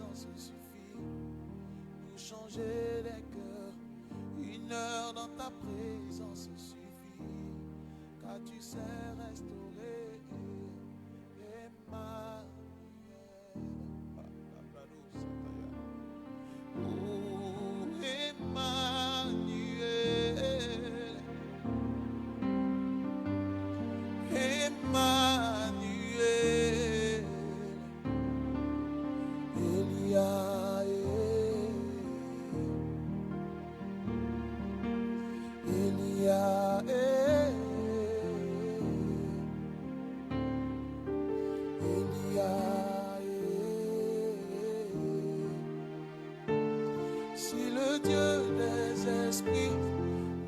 présence suffit pour changer les cœurs. Une heure dans ta présence suffit, car tu sais restaurer. Emmanuel. Oh, Emmanuel. Emmanuel. Elia, Elia, Elia. Si le Dieu des esprits,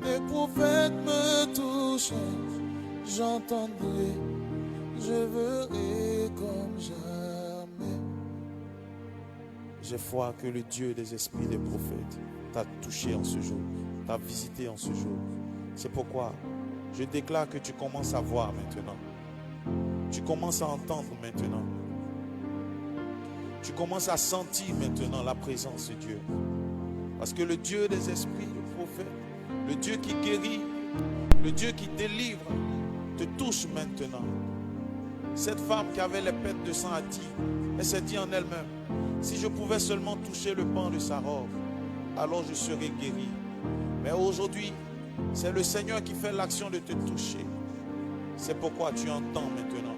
des prophètes me touchent, j'entendrai, je verrai comme jamais. J'ai foi que le Dieu des esprits, des prophètes t'a touché en ce jour, t'a visité en ce jour. C'est pourquoi je déclare que tu commences à voir maintenant. Tu commences à entendre maintenant. Tu commences à sentir maintenant la présence de Dieu. Parce que le Dieu des esprits, le prophète, le Dieu qui guérit, le Dieu qui délivre, te touche maintenant. Cette femme qui avait les pertes de sang a dit, elle s'est dit en elle-même, si je pouvais seulement toucher le pan de sa robe, alors je serais guéri. Mais aujourd'hui, c'est le Seigneur qui fait l'action de te toucher. C'est pourquoi tu entends maintenant.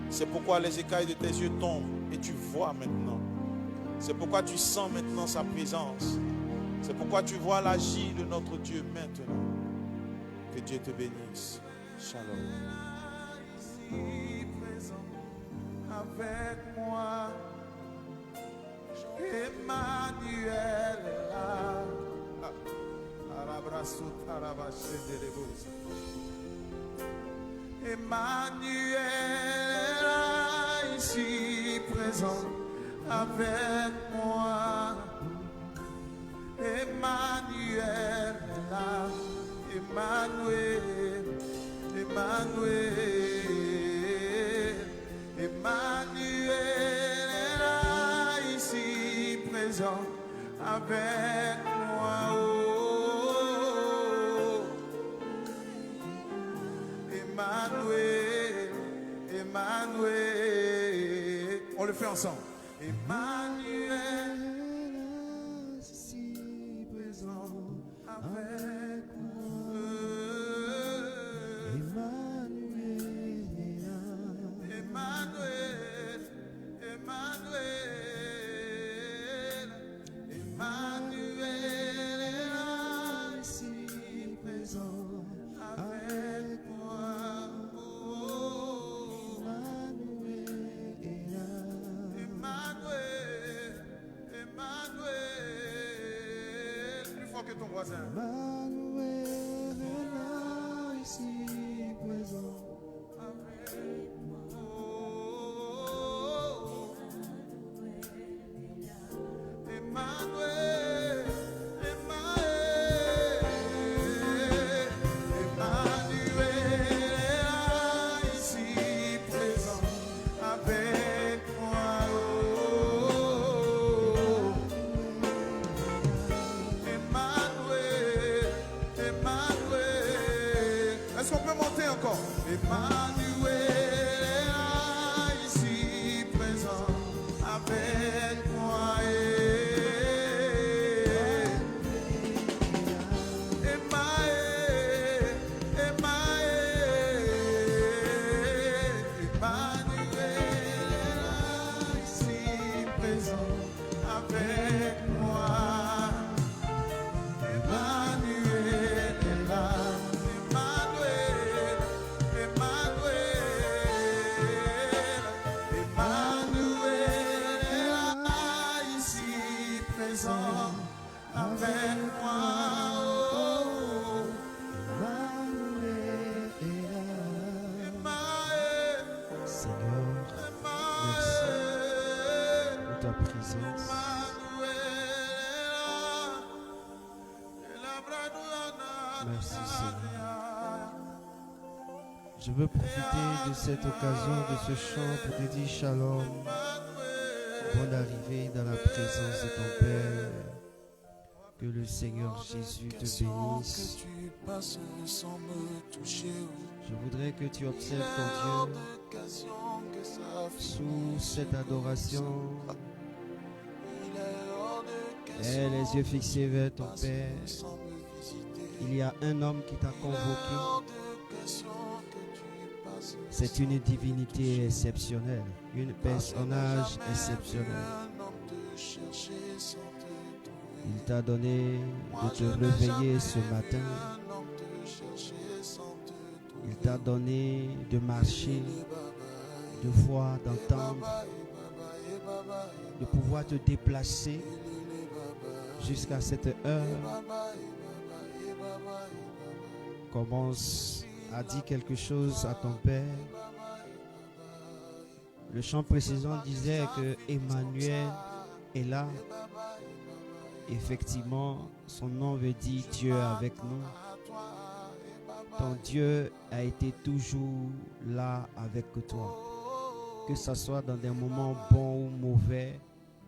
C'est pourquoi les écailles de tes yeux tombent et tu vois maintenant. C'est pourquoi tu sens maintenant sa présence. C'est pourquoi tu vois l'agir de notre Dieu maintenant. Que Dieu te bénisse. Shalom. Ici présent avec moi, Emmanuel est là. Emmanuel est là, ici présent avec moi. Emmanuel est là, Emmanuel, Emmanuel, Emmanuel est là, ici présent avec moi. Oh, Emmanuel, Emmanuel. On le fait ensemble. Emmanuel, ici présent avec moi. Emmanuel, Emmanuel, Emmanuel, Emmanuel est là, ici présent avec moi. Oh, Emmanuel est là. Emmanuel, Emmanuel. Plus fort que ton voisin. Emmanuel est là, ici présent avec moi. Oh, Emmanuel, Emmanuel, Emmanuel est là, ici présent avec moi. Oh, Emmanuel, Emmanuel. Est-ce qu'on peut monter encore? Emmanuel est là, ici présent avec moi. Emmanuel, Emmanuel, Emmanuel est là, ici présent avec moi. Emmanuel est là, Emmanuel, Emmanuel, Emmanuel est là, ici présent avec moi. Oh, Emmanuel est là. Emmanuel, Seigneur, merci pour ta présence. Merci Seigneur. Je veux profiter de cette occasion, de ce chant pour te dire shalom. Bonne arrivée dans la présence de ton Père. Que le Seigneur Jésus te bénisse. Je voudrais que tu observes ton Dieu sous cette adoration. Et les yeux fixés vers ton Père. Il y a un homme qui t'a convoqué. C'est une divinité exceptionnelle, un personnage exceptionnel. Il t'a donné de te réveiller ce matin. Il t'a donné de marcher, de voir, d'entendre, de pouvoir te déplacer jusqu'à cette heure. Commence à dire quelque chose à ton Père. Le chant précédent disait que Emmanuel est là. Effectivement, son nom veut dire Dieu avec nous. Ton Dieu a été toujours là avec toi. Que ce soit dans des moments bons ou mauvais,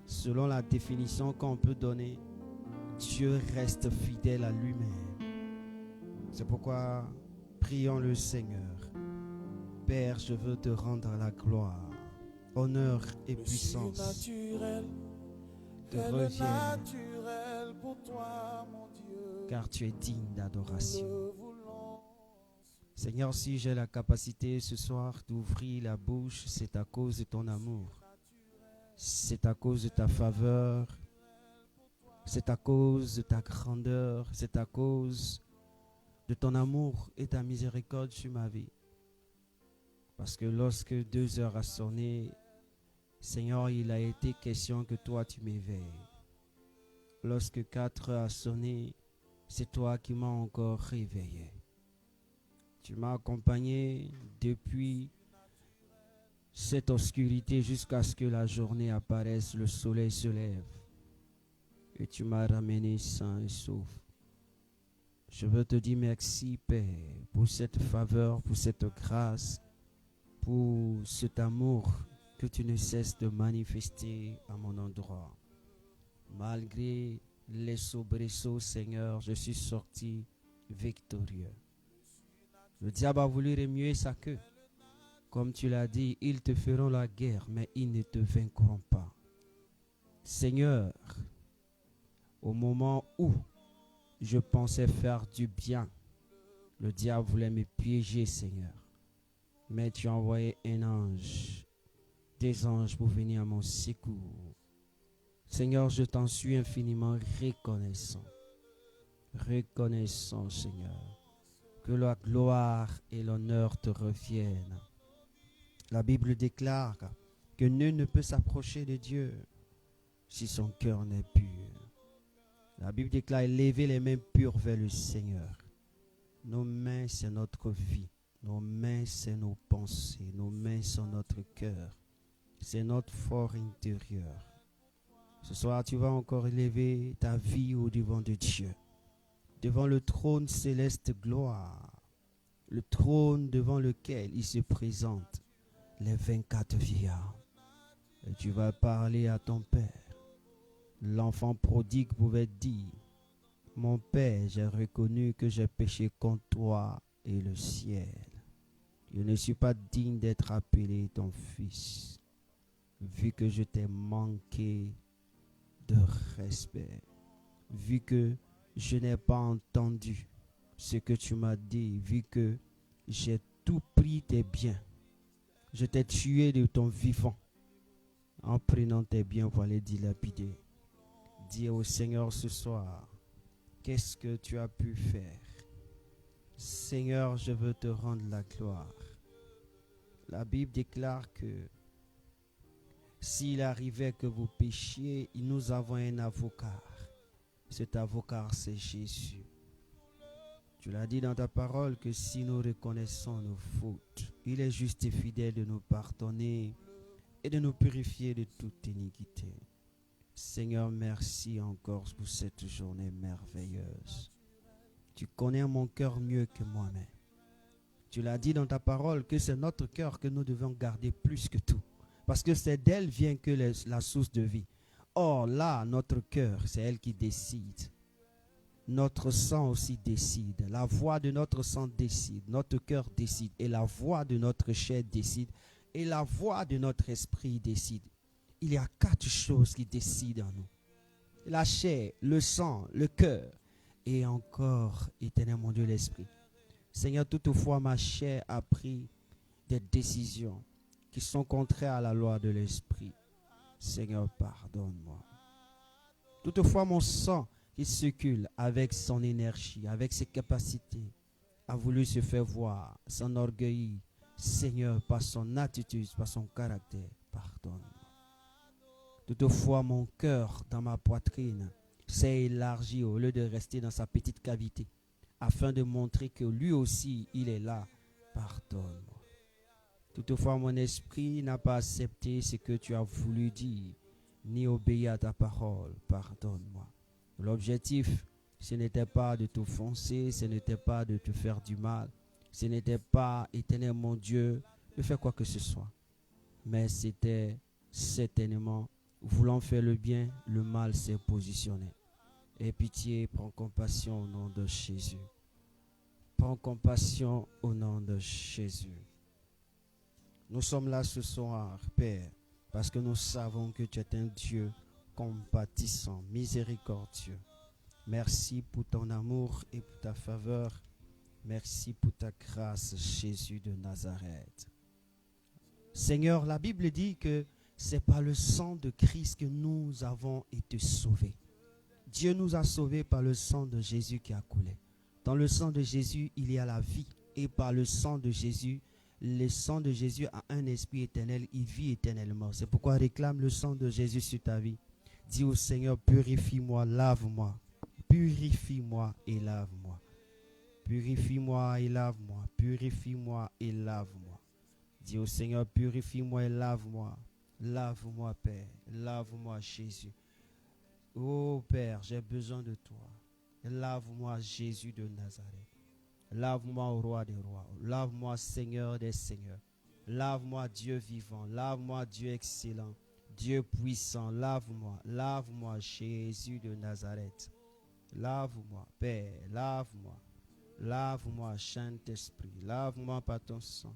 selon la définition qu'on peut donner, Dieu reste fidèle à lui-même. C'est pourquoi prions le Seigneur. Père, je veux te rendre la gloire, honneur et puissance te reviennent, car tu es digne d'adoration. Seigneur, si j'ai la capacité ce soir d'ouvrir la bouche, c'est à cause de ton amour. C'est à cause de ta faveur. C'est à cause de ta grandeur. C'est à cause de ton amour et ta miséricorde sur ma vie. Parce que lorsque 2 heures a sonné, Seigneur, il a été question que toi tu m'éveilles. Lorsque 4 heures a sonné, c'est toi qui m'as encore réveillé. Tu m'as accompagné depuis cette obscurité jusqu'à ce que la journée apparaisse, le soleil se lève. Et tu m'as ramené sain et sauf. Je veux te dire merci, Père, pour cette faveur, pour cette grâce, pour cet amour que tu ne cesses de manifester à mon endroit. Malgré les soubresauts, Seigneur, je suis sorti victorieux. Le diable a voulu remuer sa queue. Comme tu l'as dit, ils te feront la guerre, mais ils ne te vaincront pas. Seigneur, au moment où je pensais faire du bien, le diable voulait me piéger, Seigneur. Mais tu as envoyé un ange, des anges pour venir à mon secours. Seigneur, je t'en suis infiniment reconnaissant. Reconnaissant, Seigneur, que la gloire et l'honneur te reviennent. La Bible déclare que nul ne peut s'approcher de Dieu si son cœur n'est pur. La Bible déclare lever les mains pures vers le Seigneur. Nos mains, c'est notre vie. Nos mains, c'est nos pensées. Nos mains sont notre cœur. C'est notre fort intérieur. Ce soir, tu vas encore élever ta vie au devant de Dieu. Devant le trône céleste gloire. Le trône devant lequel il se présente les 24 vieillards. Et tu vas parler à ton Père. L'enfant prodigue pouvait dire, mon Père, j'ai reconnu que j'ai péché contre toi et le ciel. Je ne suis pas digne d'être appelé ton fils, vu que je t'ai manqué de respect, vu que je n'ai pas entendu ce que tu m'as dit, vu que j'ai tout pris tes biens. Je t'ai tué de ton vivant en prenant tes biens pour les dilapider. Dis au Seigneur ce soir, qu'est-ce que tu as pu faire? Seigneur, je veux te rendre la gloire. La Bible déclare que s'il arrivait que vous péchiez, nous avons un avocat. Cet avocat, c'est Jésus. Tu l'as dit dans ta parole que si nous reconnaissons nos fautes, il est juste et fidèle de nous pardonner et de nous purifier de toute iniquité. Seigneur, merci encore pour cette journée merveilleuse. Tu connais mon cœur mieux que moi-même. Tu l'as dit dans ta parole que c'est notre cœur que nous devons garder plus que tout. Parce que c'est d'elle vient que la source de vie. Or là, notre cœur, c'est elle qui décide. Notre sang aussi décide. La voix de notre sang décide. Notre cœur décide. Et la voix de notre chair décide. Et la voix de notre esprit décide. Il y a 4 choses qui décident en nous. La chair, le sang, le cœur. Et encore, éternel mon Dieu, l'esprit. Seigneur, toutefois, ma chair a pris des décisions qui sont contraires à la loi de l'esprit. Seigneur, pardonne-moi. Toutefois, mon sang qui circule avec son énergie, avec ses capacités, a voulu se faire voir, s'enorgueillir. Seigneur, par son attitude, par son caractère, pardonne-moi. Toutefois, mon cœur dans ma poitrine s'est élargi au lieu de rester dans sa petite cavité, afin de montrer que lui aussi, il est là. Pardonne-moi. Toutefois, mon esprit n'a pas accepté ce que tu as voulu dire, ni obéi à ta parole. Pardonne-moi. L'objectif, ce n'était pas de t'offenser, ce n'était pas de te faire du mal, ce n'était pas, éternel mon Dieu, de faire quoi que ce soit. Mais c'était certainement, voulant faire le bien, le mal s'est positionné. Aie pitié, prends compassion au nom de Jésus. Prends compassion au nom de Jésus. Nous sommes là ce soir, Père, parce que nous savons que tu es un Dieu compatissant, miséricordieux. Merci pour ton amour et pour ta faveur. Merci pour ta grâce, Jésus de Nazareth. Seigneur, la Bible dit que c'est par le sang de Christ que nous avons été sauvés. Dieu nous a sauvés par le sang de Jésus qui a coulé. Dans le sang de Jésus, il y a la vie. Et par le sang de Jésus, le sang de Jésus a un esprit éternel, il vit éternellement. C'est pourquoi réclame le sang de Jésus sur ta vie. Dis au Seigneur, purifie-moi, lave-moi. Purifie-moi et lave-moi. Purifie-moi et lave-moi. Purifie-moi et lave-moi. Dis au Seigneur, purifie-moi et lave-moi. Lave-moi, Père. Lave-moi, Jésus. Oh, Père, j'ai besoin de toi. Lave-moi, Jésus de Nazareth. Lave-moi, au roi des rois. Lave-moi, Seigneur des seigneurs. Lave-moi, Dieu vivant. Lave-moi, Dieu excellent. Dieu puissant. Lave-moi. Lave-moi, Jésus de Nazareth. Lave-moi, Père. Lave-moi. Lave-moi, Saint-Esprit. Lave-moi par ton sang.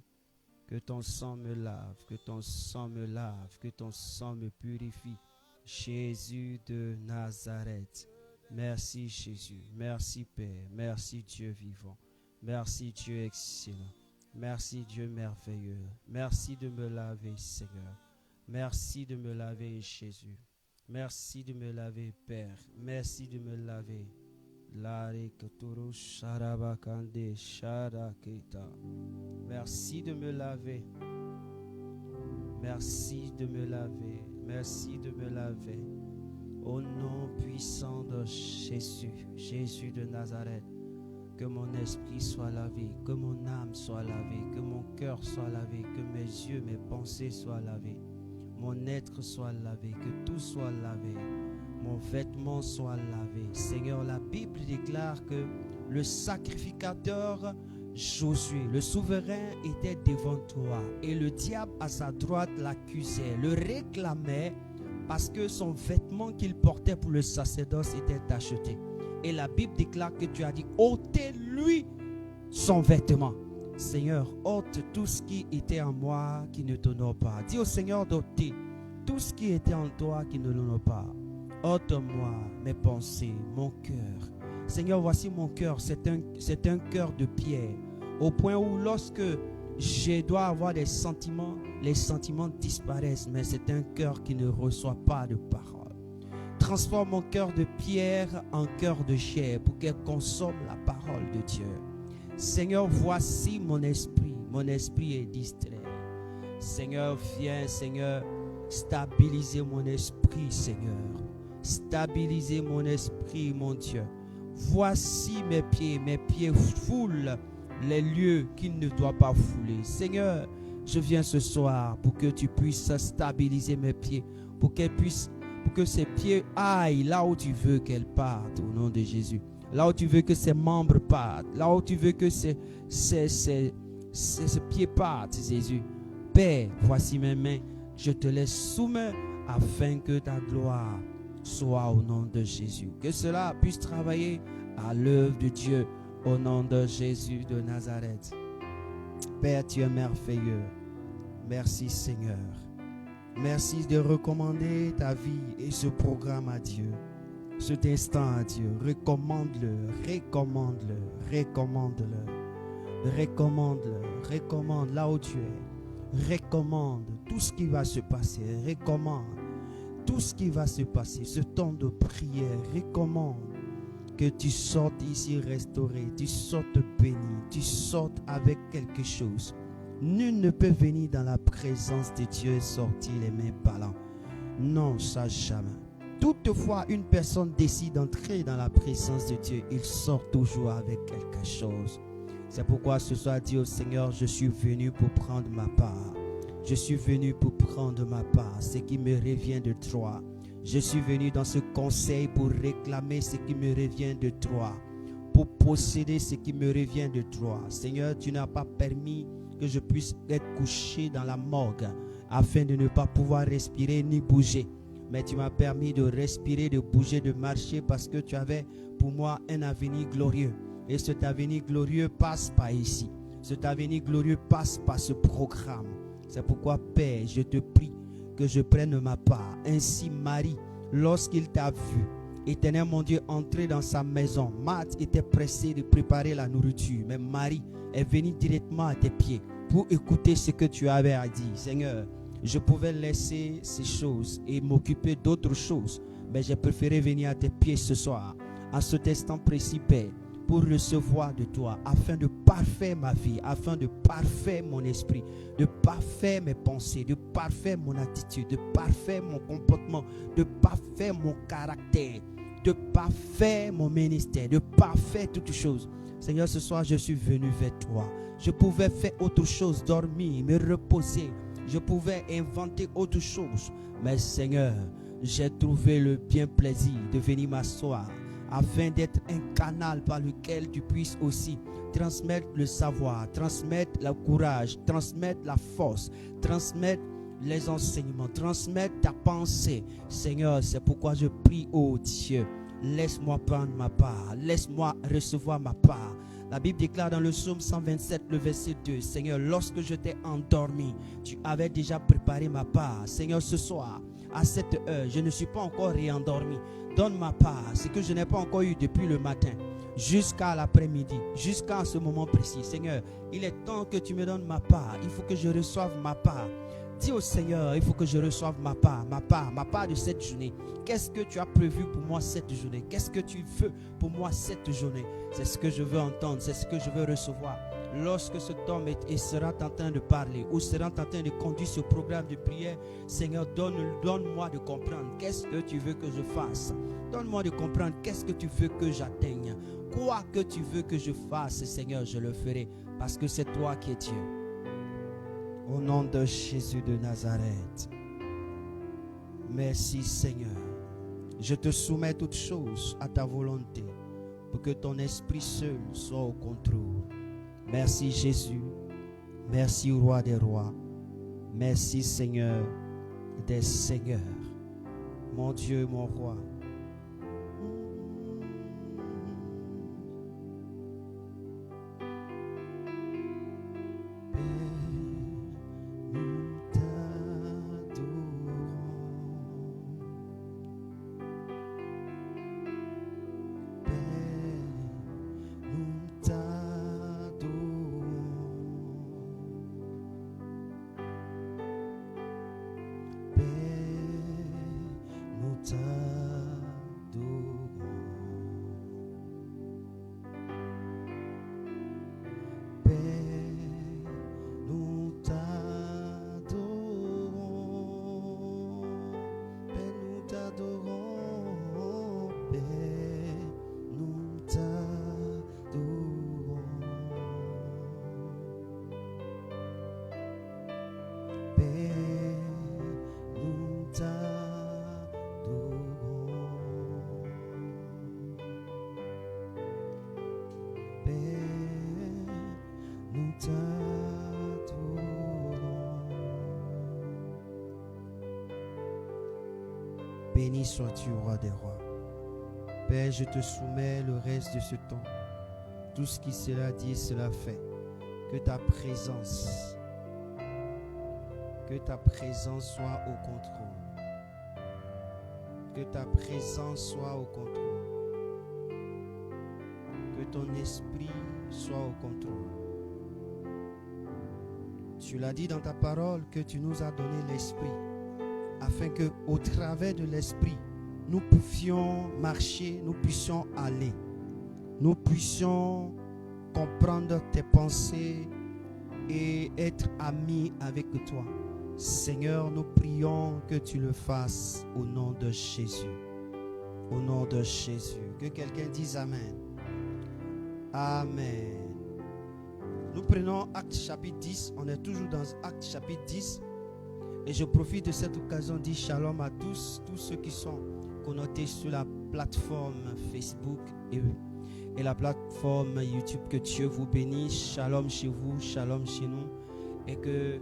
Que ton sang me lave. Que ton sang me lave. Que ton sang me purifie. Jésus de Nazareth. Merci, Jésus. Merci, Père. Merci, Dieu vivant. Merci Dieu excellent. Merci Dieu merveilleux. Merci de me laver, Seigneur. Merci de me laver, Jésus. Merci de me laver, Père. Merci de me laver. Merci de me laver. Merci de me laver. Merci de me laver. Au nom puissant de Jésus, Jésus de Nazareth. Que mon esprit soit lavé, que mon âme soit lavée, que mon cœur soit lavé, que mes yeux, mes pensées soient lavés, mon être soit lavé, que tout soit lavé, mon vêtement soit lavé. Seigneur, la Bible déclare que le sacrificateur Josué, le souverain, était devant toi et le diable à sa droite l'accusait, le réclamait parce que son vêtement qu'il portait pour le sacerdoce était tacheté. Et la Bible déclare que tu as dit, ôtez-lui son vêtement. Seigneur, ôte tout ce qui était en moi qui ne t'honore pas. Dis au Seigneur d'ôter tout ce qui était en toi qui ne l'honore pas. Ôte-moi mes pensées, mon cœur. Seigneur, voici mon cœur, c'est un cœur de pierre. Au point où lorsque je dois avoir des sentiments, les sentiments disparaissent. Mais c'est un cœur qui ne reçoit pas de parole. Transforme mon cœur de pierre en cœur de chair pour qu'elle consomme la parole de Dieu. Seigneur, voici mon esprit est distrait. Seigneur, viens, Seigneur, stabiliser mon esprit, Seigneur. Stabiliser mon esprit, mon Dieu. Voici mes pieds foulent les lieux qu'ils ne doivent pas fouler. Seigneur, je viens ce soir pour que tu puisses stabiliser mes pieds, pour que ces pieds aillent là où tu veux qu'elles partent au nom de Jésus. Là où tu veux que ces membres partent, là où tu veux que ces pieds partent, Jésus. Père, voici mes mains. Je te les soumets afin que ta gloire soit au nom de Jésus. Que cela puisse travailler à l'œuvre de Dieu au nom de Jésus de Nazareth. Père, tu es merveilleux. Merci Seigneur. Merci de recommander ta vie et ce programme à Dieu. Cet instant à Dieu. Recommande-le, recommande-le, recommande-le. Recommande-le, recommande là où tu es. Recommande tout ce qui va se passer. Recommande tout ce qui va se passer. Ce temps de prière. Recommande que tu sortes ici restauré. Tu sortes béni. Tu sortes avec quelque chose. Nul ne peut venir dans la présence de Dieu et sortir les mains ballants. Non, ça jamais. Toutefois, une personne décide d'entrer dans la présence de Dieu. Il sort toujours avec quelque chose. C'est pourquoi ce soir, dis au Seigneur, je suis venu pour prendre ma part. Je suis venu pour prendre ma part, ce qui me revient de toi. Je suis venu dans ce conseil pour réclamer ce qui me revient de toi. Pour posséder ce qui me revient de toi. Seigneur, tu n'as pas permis que je puisse être couché dans la morgue afin de ne pas pouvoir respirer ni bouger. Mais tu m'as permis de respirer, de bouger, de marcher parce que tu avais pour moi un avenir glorieux. Et cet avenir glorieux passe par ici. Cet avenir glorieux passe par ce programme. C'est pourquoi, Père, je te prie que je prenne ma part. Ainsi, Marie, lorsqu'il t'a vu, Éternel mon Dieu, entrer dans sa maison, Marthe était pressée de préparer la nourriture. Mais Marie est venue directement à tes pieds pour écouter ce que tu avais à dire. Seigneur, je pouvais laisser ces choses et m'occuper d'autres choses. Mais j'ai préféré venir à tes pieds ce soir, en cet instant précis, Père, pour recevoir de toi, afin de parfaire ma vie, afin de parfaire mon esprit, de parfaire mes pensées, de parfaire mon attitude, de parfaire mon comportement, de parfaire mon caractère, de parfaire mon ministère, de parfaire toutes choses. Seigneur, ce soir, je suis venu vers toi. Je pouvais faire autre chose, dormir, me reposer. Je pouvais inventer autre chose. Mais Seigneur, j'ai trouvé le bien plaisir de venir m'asseoir afin d'être un canal par lequel tu puisses aussi transmettre le savoir, transmettre le courage, transmettre la force, transmettre les enseignements, transmettre ta pensée. Seigneur, c'est pourquoi je prie, oh Dieu, laisse-moi prendre ma part, laisse-moi recevoir ma part. La Bible déclare dans le psaume 127, le verset 2, Seigneur, lorsque je t'ai endormi, tu avais déjà préparé ma part. Seigneur, ce soir, à cette heure, je ne suis pas encore réendormi. Donne ma part, ce que je n'ai pas encore eu depuis le matin, jusqu'à l'après-midi, jusqu'à ce moment précis. Seigneur, il est temps que tu me donnes ma part. Il faut que je reçoive ma part. Dis au Seigneur, il faut que je reçoive ma part de cette journée. Qu'est-ce que tu as prévu pour moi cette journée? Qu'est-ce que tu veux pour moi cette journée? C'est ce que je veux entendre, c'est ce que je veux recevoir. Lorsque cet homme sera en train de parler ou sera en train de conduire ce programme de prière, Seigneur, donne-moi de comprendre qu'est-ce que tu veux que je fasse. Donne-moi de comprendre qu'est-ce que tu veux que j'atteigne. Quoi que tu veux que je fasse, Seigneur, je le ferai parce que c'est toi qui es Dieu. Au nom de Jésus de Nazareth. Merci Seigneur. Je te soumets toutes choses à ta volonté pour que ton esprit seul soit au contrôle. Merci Jésus. Merci Roi des rois. Merci Seigneur des seigneurs. Mon Dieu, mon roi. Béni sois-tu, roi des rois. Père, je te soumets le reste de ce temps. Tout ce qui sera dit, sera fait. Que ta présence soit au contrôle. Que ta présence soit au contrôle. Que ton esprit soit au contrôle. Tu l'as dit dans ta parole que tu nous as donné l'esprit, afin que au travers de l'esprit, nous puissions marcher, nous puissions aller, nous puissions comprendre tes pensées et être amis avec toi. Seigneur, nous prions que tu le fasses au nom de Jésus. Au nom de Jésus. Que quelqu'un dise Amen. Amen. Nous prenons Actes chapitre 10. On est toujours dans Actes chapitre 10. Et je profite de cette occasion de dire shalom à tous ceux qui sont connectés sur la plateforme Facebook et la plateforme YouTube. Que Dieu vous bénisse. Shalom chez vous, shalom chez nous. Et que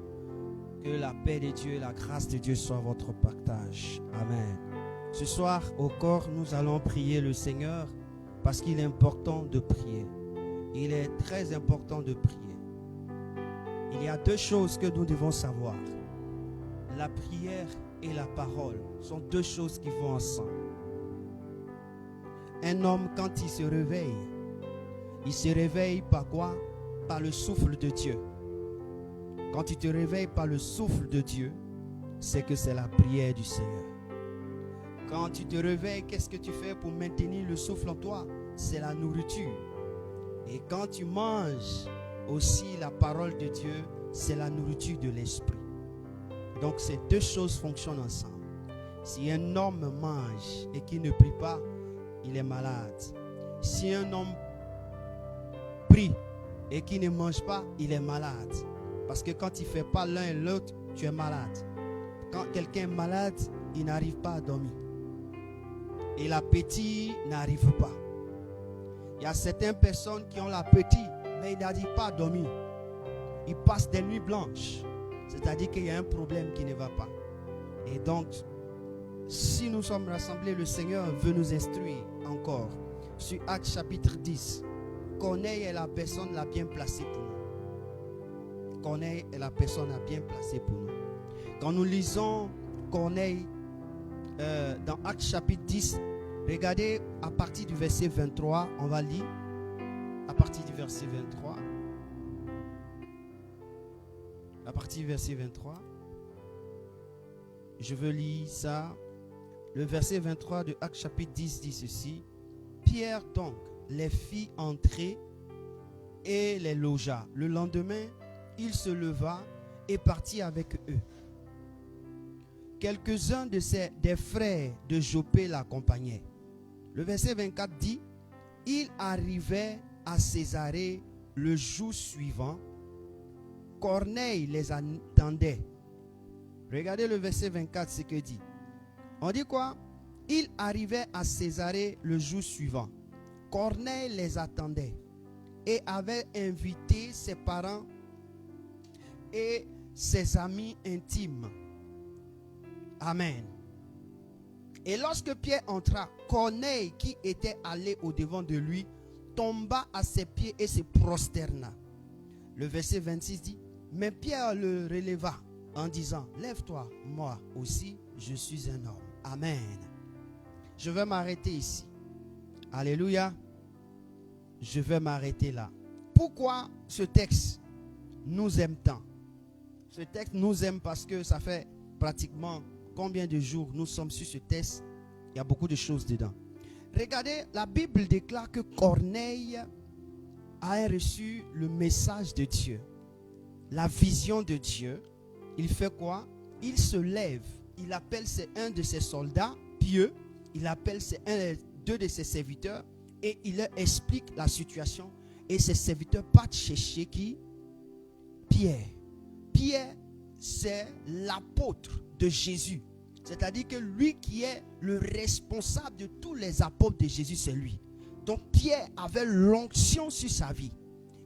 la paix de Dieu et la grâce de Dieu soient votre partage. Amen. Ce soir, au corps, nous allons prier le Seigneur parce qu'il est important de prier. Il est très important de prier. Il y a deux choses que nous devons savoir. La prière et la parole sont deux choses qui vont ensemble. Un homme, quand il se réveille par quoi? Par le souffle de Dieu. Quand tu te réveilles par le souffle de Dieu, c'est que c'est la prière du Seigneur. Quand tu te réveilles, qu'est-ce que tu fais pour maintenir le souffle en toi? C'est la nourriture. Et quand tu manges aussi la parole de Dieu, c'est la nourriture de l'esprit. Donc ces deux choses fonctionnent ensemble. Si un homme mange et qu'il ne prie pas, il est malade. Si un homme prie et qu'il ne mange pas, il est malade. Parce que quand il ne fait pas l'un et l'autre, tu es malade. Quand quelqu'un est malade, il n'arrive pas à dormir. Et l'appétit n'arrive pas. Il y a certaines personnes qui ont l'appétit, mais ils n'arrivent pas à dormir. Ils passent des nuits blanches. C'est-à-dire qu'il y a un problème qui ne va pas. Et donc, si nous sommes rassemblés, le Seigneur veut nous instruire encore. Sur Actes chapitre 10, Corneille est la personne la bien placée pour nous. Corneille est la personne la bien placée pour nous. Quand nous lisons Corneille dans Actes chapitre 10, regardez à partir du verset 23, on va lire à partir du verset 23. À partir du verset 23, je veux lire ça. Le verset 23 de Actes chapitre 10 dit ceci. Pierre donc les fit entrer et les logea. Le lendemain, il se leva et partit avec eux. Quelques-uns des frères de Joppé l'accompagnaient. Le verset 24 dit, il arrivait à Césarée le jour suivant. Corneille les attendait. Regardez le verset 24, ce que dit. On dit quoi? Il arrivait à Césarée le jour suivant. Corneille les attendait et avait invité ses parents et ses amis intimes. Amen. Et lorsque Pierre entra, Corneille, qui était allé au-devant de lui, tomba à ses pieds et se prosterna. Le verset 26 dit, mais Pierre le releva en disant, lève-toi, moi aussi, je suis un homme. Amen. Je vais m'arrêter ici. Alléluia. Je vais m'arrêter là. Pourquoi ce texte nous aime tant? Ce texte nous aime parce que ça fait pratiquement combien de jours nous sommes sur ce texte? Il y a beaucoup de choses dedans. Regardez, la Bible déclare que Corneille a reçu le message de Dieu, la vision de Dieu. Il fait quoi? Il se lève. Il appelle un de ses soldats pieux. Il appelle deux de ses serviteurs et il leur explique la situation. Et ses serviteurs partent chercher qui? Pierre. Pierre, c'est l'apôtre de Jésus. C'est-à-dire que lui qui est le responsable de tous les apôtres de Jésus, c'est lui. Donc Pierre avait l'onction sur sa vie.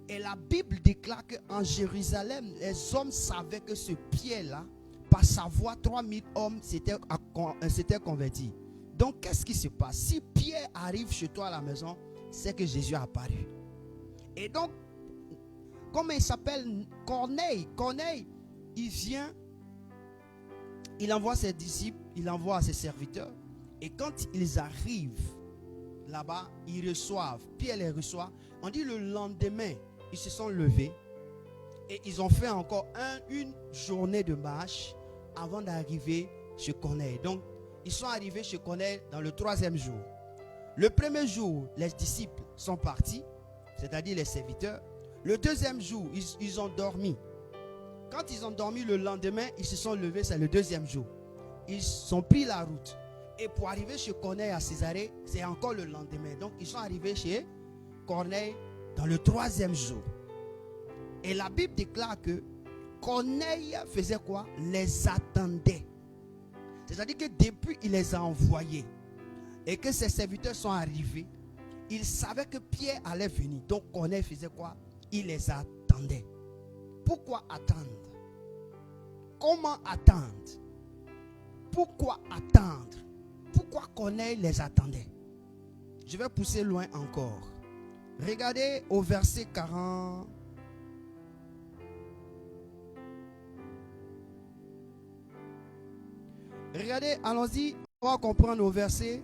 Et la Bible déclare qu'en Jérusalem, les hommes savaient que ce Pierre-là, par sa voix, 3000 hommes s'étaient s'était converti. Donc, qu'est-ce qui se passe? Si Pierre arrive chez toi à la maison, c'est que Jésus a apparu. Et donc, comme il s'appelle Corneille, il vient, il envoie ses disciples, il envoie ses serviteurs. Et quand ils arrivent là-bas, ils reçoivent, Pierre les reçoit. On dit le lendemain, ils se sont levés et ils ont fait encore une journée de marche avant d'arriver chez Corneille. Donc, ils sont arrivés chez Corneille dans le 3e jour. Le premier jour, les disciples sont partis, c'est-à-dire les serviteurs. Le 2e jour, ils ont dormi. Quand ils ont dormi le lendemain, ils se sont levés, c'est le 2e jour. Ils ont pris la route. Et pour arriver chez Corneille à Césarée, c'est encore le lendemain. Donc, ils sont arrivés chez Corneille dans le 3e jour. Et la Bible déclare que Corneille faisait quoi? Les attendait. C'est-à-dire que depuis, il les a envoyés. Et que ses serviteurs sont arrivés. Il savait que Pierre allait venir. Donc, Corneille faisait quoi? Il les attendait. Pourquoi attendre? Comment attendre? Pourquoi attendre? Pourquoi Corneille les attendait? Je vais pousser loin encore. Regardez au verset 40. Regardez, allons-y, on va comprendre au verset.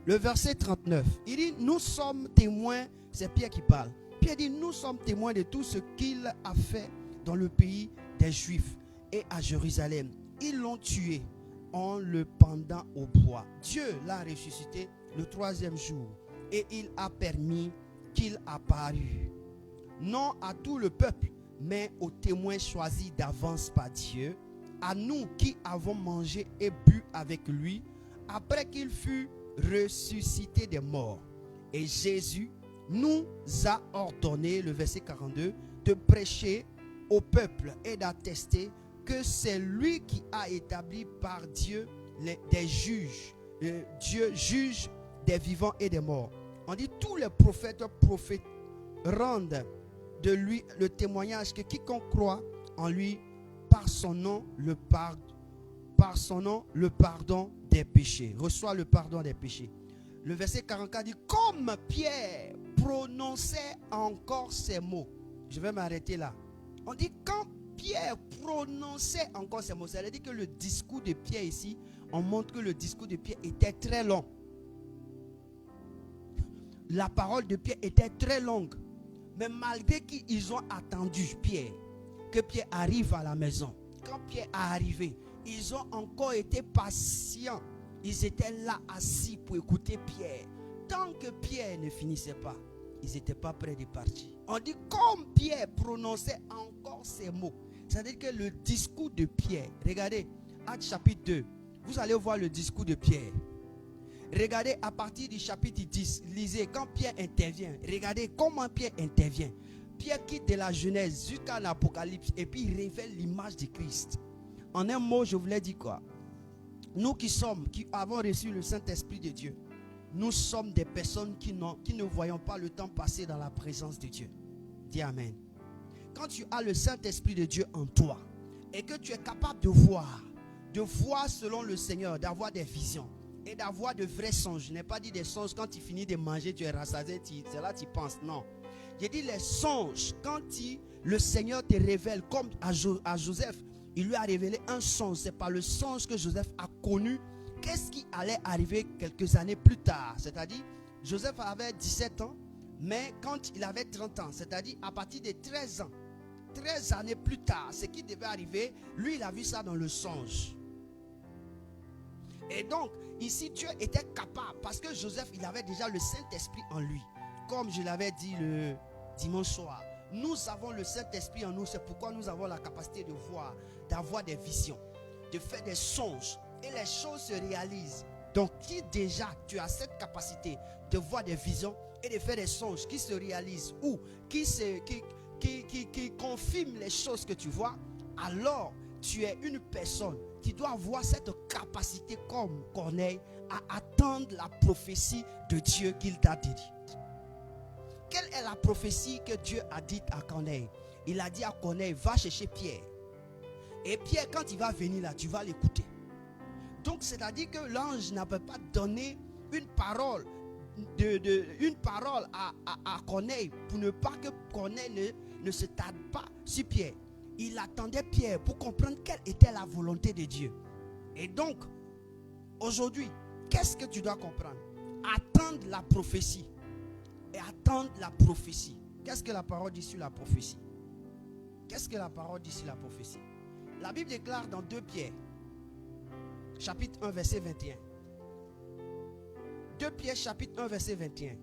Le verset 39. Il dit, nous sommes témoins, c'est Pierre qui parle. Pierre dit, nous sommes témoins de tout ce qu'il a fait dans le pays des Juifs et à Jérusalem. Ils l'ont tué en le pendant au bois. Dieu l'a ressuscité le 3e jour et il a permis qu'il apparût. Non à tout le peuple, mais aux témoins choisis d'avance par Dieu, à nous qui avons mangé et bu avec lui après qu'il fut ressuscité des morts. Et Jésus nous a ordonné, le verset 42, de prêcher au peuple et d'attester que c'est lui qui a établi par Dieu des juges. Dieu juge des vivants et des morts. On dit tous les prophètes rendent de lui le témoignage que quiconque croit en lui, par son nom le pardon des péchés, reçoit le pardon des péchés. Le verset 44 dit, comme Pierre prononçait encore ces mots. Je vais m'arrêter là. On dit quand Pierre prononçait encore ces mots, ça veut dire que le discours de Pierre ici, on montre que le discours de Pierre était très long. La parole de Pierre était très longue. Mais malgré qu'ils ont attendu Pierre, que Pierre arrive à la maison, quand Pierre est arrivé, ils ont encore été patients. Ils étaient là assis pour écouter Pierre. Tant que Pierre ne finissait pas, ils n'étaient pas prêts de partir. On dit comme Pierre prononçait encore ces mots. C'est-à-dire que le discours de Pierre, regardez, Actes chapitre 2, vous allez voir le discours de Pierre. Regardez à partir du chapitre 10, lisez quand Pierre intervient. Regardez comment Pierre intervient. Pierre quitte de la Genèse jusqu'à l'Apocalypse et puis il révèle l'image de Christ. En un mot, je voulais dire quoi? Nous qui avons reçu le Saint-Esprit de Dieu, nous sommes des personnes qui ne voyons pas le temps passer dans la présence de Dieu. Dis Amen. Quand tu as le Saint-Esprit de Dieu en toi et que tu es capable de voir selon le Seigneur, d'avoir des visions et d'avoir de vrais songes. Je n'ai pas dit des songes quand tu finis de manger, tu es rassasié, c'est là que tu penses. Non. J'ai dit les songes, quand le Seigneur te révèle, comme à Joseph, il lui a révélé un songe. C'est par le songe que Joseph a connu qu'est-ce qui allait arriver quelques années plus tard. C'est-à-dire, Joseph avait 17 ans, mais quand il avait 30 ans, c'est-à-dire à partir de 13 ans, 13 années plus tard, ce qui devait arriver, lui, il a vu ça dans le songe. Et donc, ici, Dieu était capable, parce que Joseph, il avait déjà le Saint-Esprit en lui. Comme je l'avais dit le dimanche soir, nous avons le Saint-Esprit en nous, c'est pourquoi nous avons la capacité de voir, d'avoir des visions, de faire des songes, et les choses se réalisent. Donc, qui déjà, tu as cette capacité de voir des visions et de faire des songes qui se réalisent ou qui confirment les choses que tu vois, alors tu es une personne qui doit avoir cette capacité comme Corneille à attendre la prophétie de Dieu qu'il t'a dit. Quelle est la prophétie que Dieu a dite à Corneille? Il a dit à Corneille, va chercher Pierre. Et Pierre, quand il va venir là, tu vas l'écouter. Donc, c'est-à-dire que l'ange n'a pas donné une parole, à Corneille pour ne pas que Corneille ne se tarde pas sur Pierre. Il attendait Pierre pour comprendre quelle était la volonté de Dieu. Et donc, aujourd'hui, qu'est-ce que tu dois comprendre? Attendre la prophétie. Et attendre la prophétie. Qu'est-ce que la parole dit sur la prophétie? Qu'est-ce que la parole dit sur la prophétie? La Bible déclare dans 2 Pierre, chapitre 1, verset 21. 2 Pierre, chapitre 1, verset 21.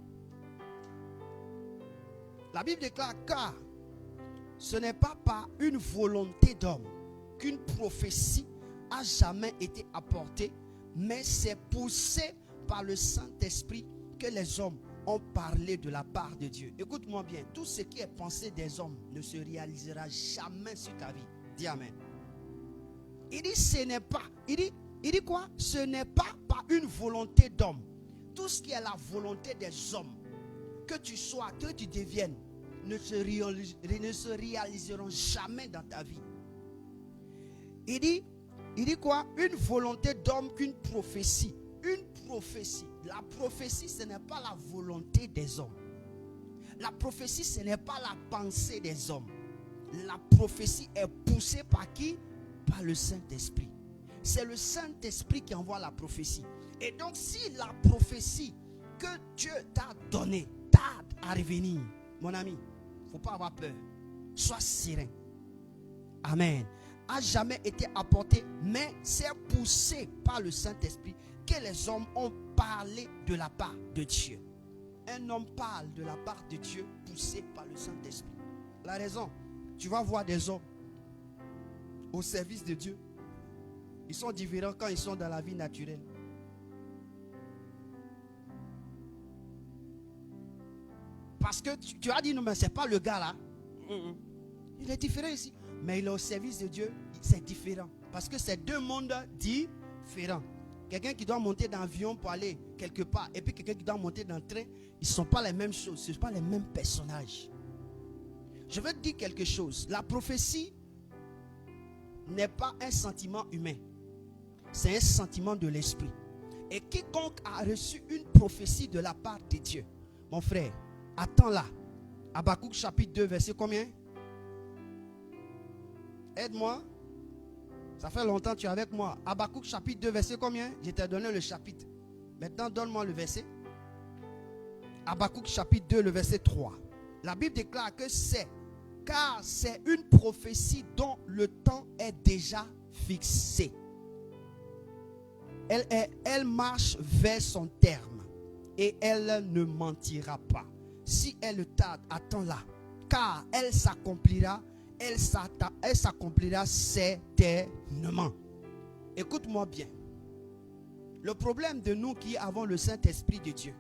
La Bible déclare, car ce n'est pas par une volonté d'homme qu'une prophétie a jamais été apportée, mais c'est poussé par le Saint-Esprit que les hommes ont parlé de la part de Dieu. Écoute-moi bien, tout ce qui est pensé des hommes ne se réalisera jamais sur ta vie. Dis Amen. Il dit ce n'est pas, il dit quoi? Ce n'est pas par une volonté d'homme. Tout ce qui est la volonté des hommes, que tu sois, que tu deviennes, ne se réaliseront jamais dans ta vie. Il dit quoi? Une volonté d'homme qu'une prophétie. Une prophétie. La prophétie, ce n'est pas la volonté des hommes. La prophétie, ce n'est pas la pensée des hommes. La prophétie est poussée par qui? Par le Saint-Esprit. C'est le Saint-Esprit qui envoie la prophétie. Et donc, si la prophétie que Dieu t'a donnée tarde à revenir, mon ami, il ne faut pas avoir peur. Sois serein. Amen. A jamais été apporté, mais c'est poussé par le Saint-Esprit que les hommes ont parlé de la part de Dieu. Un homme parle de la part de Dieu poussé par le Saint-Esprit. La raison, tu vas voir des hommes au service de Dieu. Ils sont différents quand ils sont dans la vie naturelle. Parce que tu as dit non, mais ce n'est pas le gars là. Il est différent ici. Mais il est au service de Dieu, c'est différent. Parce que c'est 2 mondes différents. Quelqu'un qui doit monter dans l'avion pour aller quelque part, et puis quelqu'un qui doit monter dans le train, ils ne sont pas les mêmes choses, ce ne sont pas les mêmes personnages. Je veux te dire quelque chose. La prophétie n'est pas un sentiment humain. C'est un sentiment de l'esprit. Et quiconque a reçu une prophétie de la part de Dieu, mon frère, attends-la. Habakkuk chapitre 2, verset combien? Aide-moi. Ça fait longtemps que tu es avec moi. Habakkuk chapitre 2, verset combien? Je t'ai donné le chapitre. Maintenant, donne-moi le verset. Habakkuk chapitre 2, le verset 3. La Bible déclare que c'est, car c'est une prophétie dont le temps est déjà fixé. Elle marche vers son terme et elle ne mentira pas. Si elle tarde, attends-la, car elle s'accomplira. Elle s'accomplira certainement. Écoute-moi bien. Le problème de nous qui avons le Saint-Esprit de Dieu,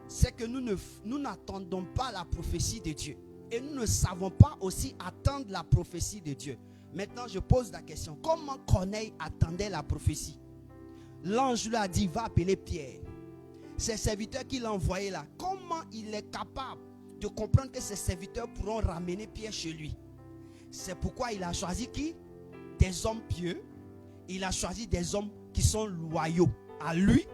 c'est que nous n'attendons pas la prophétie de Dieu. Et nous ne savons pas aussi attendre la prophétie de Dieu. Maintenant, je pose la question. Comment Corneille attendait la prophétie? L'ange lui a dit, va appeler Pierre. Ses serviteurs qui l'ont envoyé là, comment il est capable de comprendre que ses serviteurs pourront ramener Pierre chez lui? C'est pourquoi il a choisi qui? Des hommes pieux. Il a choisi des hommes qui sont loyaux à lui.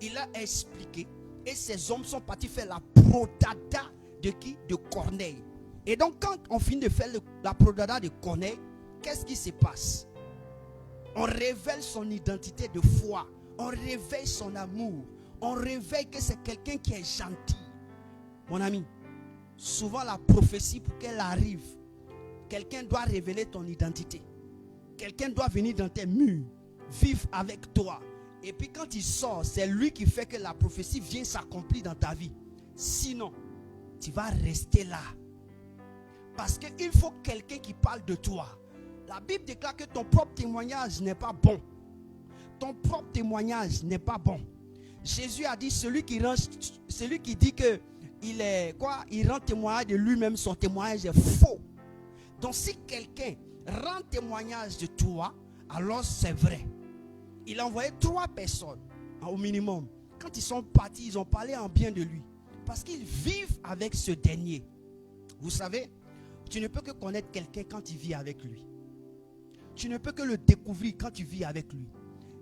Il a expliqué. Et ces hommes sont partis faire la prodada de qui? De Corneille. Et donc quand on finit de faire la prodada de Corneille, qu'est-ce qui se passe? On révèle son identité de foi. On révèle son amour. On révèle que c'est quelqu'un qui est gentil. Mon ami, souvent la prophétie, pour qu'elle arrive, quelqu'un doit révéler ton identité. Quelqu'un doit venir dans tes murs, vivre avec toi. Et puis quand il sort, c'est lui qui fait que la prophétie vient s'accomplir dans ta vie. Sinon, tu vas rester là. Parce qu'il faut quelqu'un qui parle de toi. La Bible déclare que ton propre témoignage n'est pas bon. Ton propre témoignage n'est pas bon. Jésus a dit, celui qui dit que il rend témoignage de lui-même, son témoignage est faux. Donc si quelqu'un rend témoignage de toi, alors c'est vrai. Il a envoyé 3 personnes au minimum. Quand ils sont partis, ils ont parlé en bien de lui. Parce qu'ils vivent avec ce dernier. Vous savez, tu ne peux que connaître quelqu'un quand il vit avec lui. tu ne peux que le découvrir quand tu vis avec lui.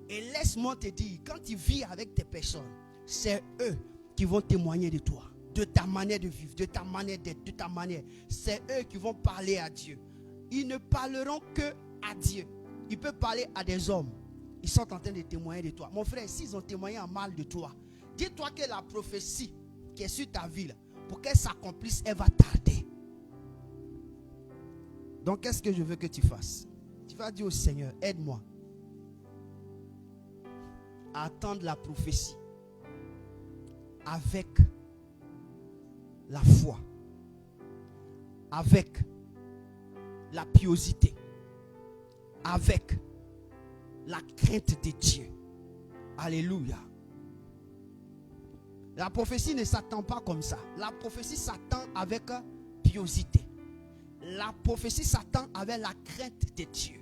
Et laisse-moi te dire, quand tu vis avec des personnes, c'est eux qui vont témoigner de toi, de ta manière de vivre, de ta manière d'être, de ta manière. C'est eux qui vont parler à Dieu. Ils ne parleront que à Dieu. Ils peuvent parler à des hommes. Ils sont en train de témoigner de toi. Mon frère, s'ils ont témoigné en mal de toi, dis-toi que la prophétie qui est sur ta vie, pour qu'elle s'accomplisse, elle va tarder. Donc, qu'est-ce que je veux que tu fasses? Tu vas dire au Seigneur, aide-moi à attendre la prophétie avec la foi, avec la piosité, avec la crainte de Dieu. Alléluia. La prophétie ne s'attend pas comme ça. La prophétie s'attend avec piosité. La prophétie s'attend avec la crainte de Dieu.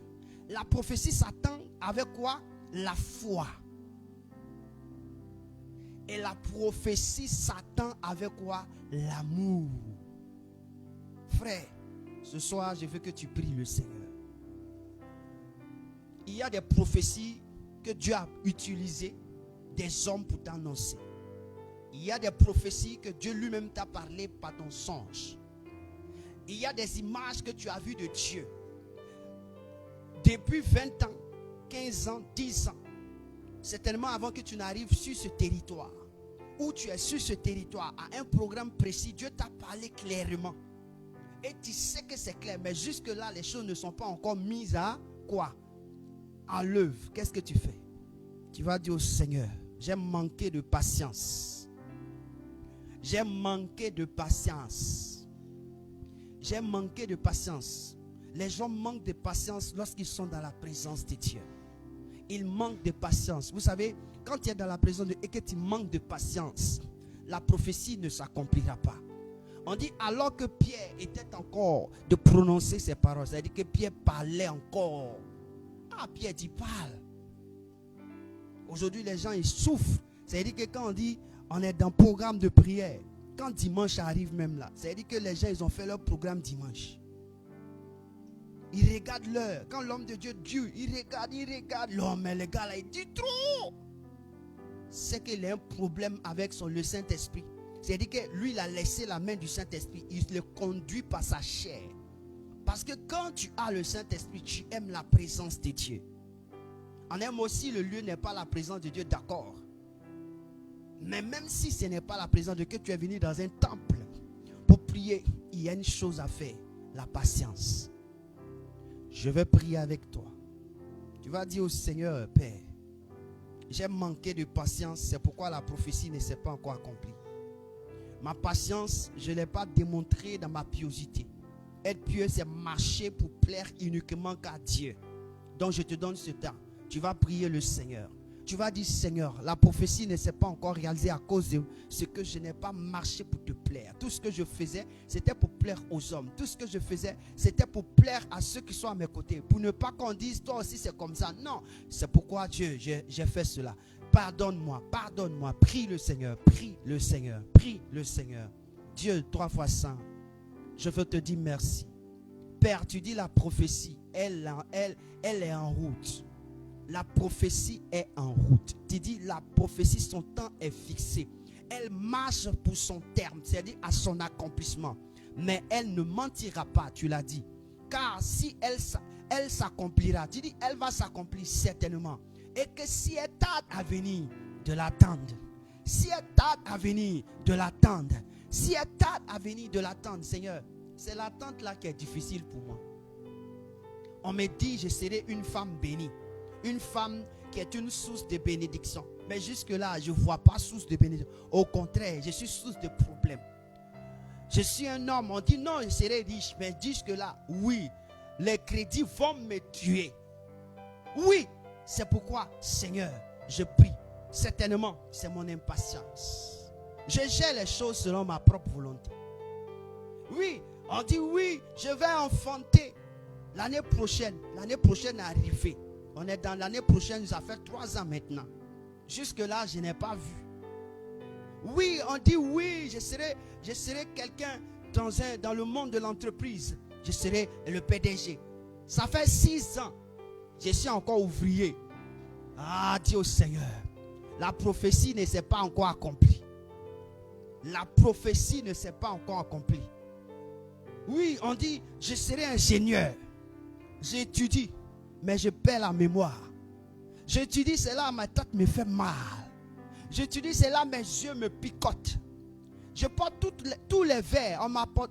La prophétie s'attend avec quoi? La foi. Et la prophétie s'attend avec quoi? L'amour. Frère, ce soir, je veux que tu pries le Seigneur. Il y a des prophéties que Dieu a utilisées des hommes pour t'annoncer. Il y a des prophéties que Dieu lui-même t'a parlé par ton songe. Il y a des images que tu as vues de Dieu. Depuis 20 ans, 15 ans, 10 ans. Certainement avant que tu n'arrives sur ce territoire. Où tu es sur ce territoire, à un programme précis, Dieu t'a parlé clairement. Et tu sais que c'est clair. Mais jusque là, les choses ne sont pas encore mises à quoi? En l'œuvre. Qu'est-ce que tu fais? Tu vas dire au Seigneur, j'ai manqué de patience. J'ai manqué de patience. J'ai manqué de patience. Les gens manquent de patience lorsqu'ils sont dans la présence de Dieu. Ils manquent de patience. Vous savez, quand tu es dans la présence de Dieu et que tu manques de patience, la prophétie ne s'accomplira pas. On dit alors que Pierre était encore de prononcer ses paroles, c'est-à-dire que Pierre parlait encore. Ah, Pierre dit parle. Aujourd'hui, les gens ils souffrent. C'est-à-dire que quand on dit on est dans le programme de prière, quand dimanche arrive même là, c'est-à-dire que les gens ils ont fait leur programme dimanche. Ils regardent l'heure. Quand l'homme de Dieu, il regarde l'homme. Mais le gars là, il dit trop. C'est qu'il a un problème avec le Saint-Esprit. C'est-à-dire que lui, il a laissé la main du Saint-Esprit. Il le conduit par sa chair. Parce que quand tu as le Saint-Esprit, tu aimes la présence de Dieu. On aime aussi le lieu n'est pas la présence de Dieu, d'accord. Mais même si ce n'est pas la présence de Dieu, que tu es venu dans un temple pour prier, il y a une chose à faire, la patience. Je vais prier avec toi. Tu vas dire au Seigneur, Père, j'ai manqué de patience, c'est pourquoi la prophétie ne s'est pas encore accomplie. Ma patience, je ne l'ai pas démontrée dans ma piosité. Être pieux, c'est marcher pour plaire uniquement qu'à Dieu. Donc je te donne ce temps. Tu vas prier le Seigneur. Tu vas dire, Seigneur, la prophétie ne s'est pas encore réalisée à cause de ce que je n'ai pas marché pour te plaire. Tout ce que je faisais, c'était pour plaire aux hommes. Tout ce que je faisais, c'était pour plaire à ceux qui sont à mes côtés. Pour ne pas qu'on dise, toi aussi c'est comme ça. Non, c'est pourquoi Dieu, j'ai fait cela. Pardonne-moi, pardonne-moi. Prie le Seigneur, prie le Seigneur, prie le Seigneur. Dieu, 3 fois saint, je veux te dire merci. Père, tu dis la prophétie, elle est en route. La prophétie est en route. Tu dis la prophétie, son temps est fixé. Elle marche pour son terme, c'est-à-dire à son accomplissement. Mais elle ne mentira pas, tu l'as dit. Car si elle s'accomplira, tu dis elle va s'accomplir certainement. Et que si elle tarde à venir, de l'attendre. Si elle tarde à venir, de l'attendre. Si elle tarde à venir, de l'attendre, Seigneur. C'est l'attente là qui est difficile pour moi. On me dit je serai une femme bénie. Une femme qui est une source de bénédiction. Mais jusque-là, je ne vois pas source de bénédiction. Au contraire, je suis source de problème. Je suis un homme. On dit non, je serai riche. Mais jusque-là, oui, les crédits vont me tuer. Oui, c'est pourquoi, Seigneur, je prie. Certainement, c'est mon impatience. Je gère les choses selon ma propre volonté. Oui, on dit oui, je vais enfanter l'année prochaine. L'année prochaine est arrivée. On est dans l'année prochaine, ça fait 3 ans maintenant. Jusque-là, je n'ai pas vu. Oui, on dit oui, je serai quelqu'un dans le monde de l'entreprise. Je serai le PDG. Ça fait 6 ans. Je suis encore ouvrier. Ah, dis au Seigneur, la prophétie ne s'est pas encore accomplie. La prophétie ne s'est pas encore accomplie. Oui, on dit, je serai ingénieur. J'étudie, mais je perds la mémoire. J'étudie, c'est là, ma tête me fait mal. J'étudie, c'est là, mes yeux me picotent. Je porte tous les verres.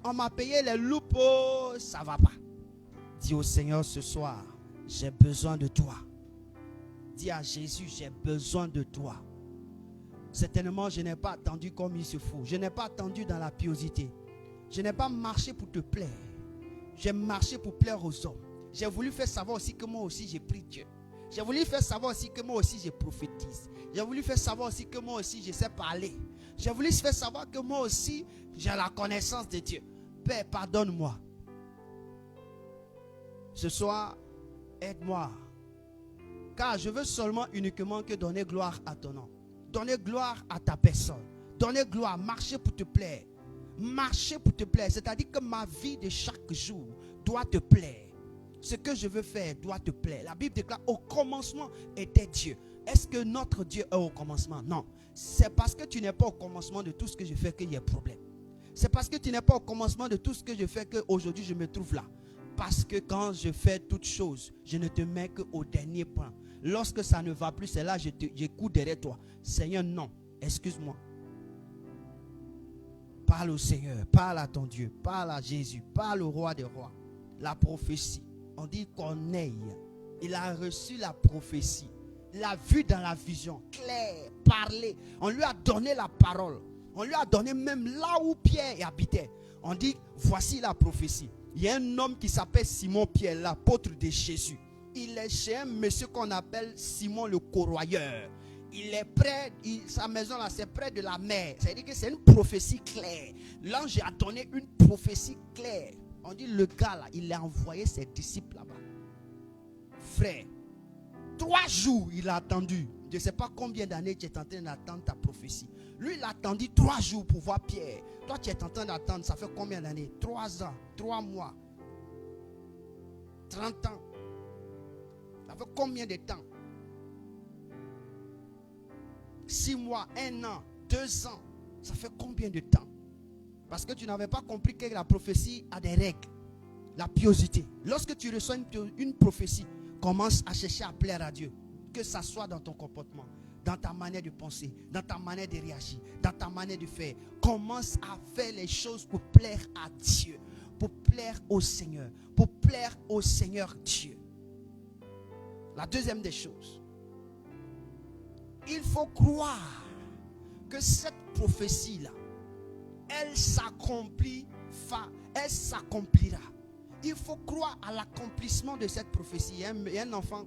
On m'a payé les loupes. Oh, ça ne va pas. Dis au Seigneur ce soir, j'ai besoin de toi. Dis à Jésus, j'ai besoin de toi. Certainement, je n'ai pas attendu comme il se faut. Je n'ai pas attendu dans la piosité. Je n'ai pas marché pour te plaire. J'ai marché pour plaire aux hommes. J'ai voulu faire savoir aussi que moi aussi j'ai pris Dieu. J'ai voulu faire savoir aussi que moi aussi je prophétise. J'ai voulu faire savoir aussi que moi aussi je sais parler. J'ai voulu faire savoir que moi aussi j'ai la connaissance de Dieu. Père, pardonne-moi. Ce soir, aide-moi. Car je veux seulement uniquement que donner gloire à ton nom. Donner gloire à ta personne. Donner gloire, marcher pour te plaire. Marcher pour te plaire. C'est-à-dire que ma vie de chaque jour doit te plaire. Ce que je veux faire doit te plaire. La Bible déclare, au commencement était Dieu. Est-ce que notre Dieu est au commencement? Non. C'est parce que tu n'es pas au commencement de tout ce que je fais qu'il y a problème. C'est parce que tu n'es pas au commencement de tout ce que je fais qu'aujourd'hui je me trouve là. Parce que quand je fais toutes choses, je ne te mets qu'au dernier point. Lorsque ça ne va plus, c'est là que je cours derrière toi. Seigneur, non. Excuse-moi. Parle au Seigneur. Parle à ton Dieu. Parle à Jésus. Parle au roi des rois. La prophétie. On dit Corneille. Il a reçu la prophétie. Il a vu dans la vision. Clair. Parler. On lui a donné la parole. On lui a donné même là où Pierre habitait. On dit, voici la prophétie. Il y a un homme qui s'appelle Simon-Pierre, l'apôtre de Jésus. Il est chez un monsieur qu'on appelle Simon le Corroyeur. Il est près, sa maison là, c'est près de la mer. C'est-à-dire que c'est une prophétie claire. L'ange a donné une prophétie claire. On dit le gars là, il a envoyé ses disciples là-bas. Frère, 3 jours il a attendu. Je ne sais pas combien d'années tu es en train d'attendre ta prophétie. Lui, il a attendu 3 jours pour voir Pierre. Toi, tu es en train d'attendre, ça fait combien d'années? 3 ans, 3 mois, 30 ans. Ça fait combien de temps? 6 mois, 1 an, 2 ans. Ça fait combien de temps? Parce que tu n'avais pas compris que la prophétie a des règles. La piosité. Lorsque tu reçois une prophétie, commence à chercher à plaire à Dieu. Que ça soit dans ton comportement, dans ta manière de penser, dans ta manière de réagir, dans ta manière de faire. Commence à faire les choses pour plaire à Dieu, pour plaire au Seigneur, pour plaire au Seigneur Dieu. La deuxième des choses, il faut croire que cette prophétie-là, elle s'accomplira. Il faut croire à l'accomplissement de cette prophétie. Il y a un enfant,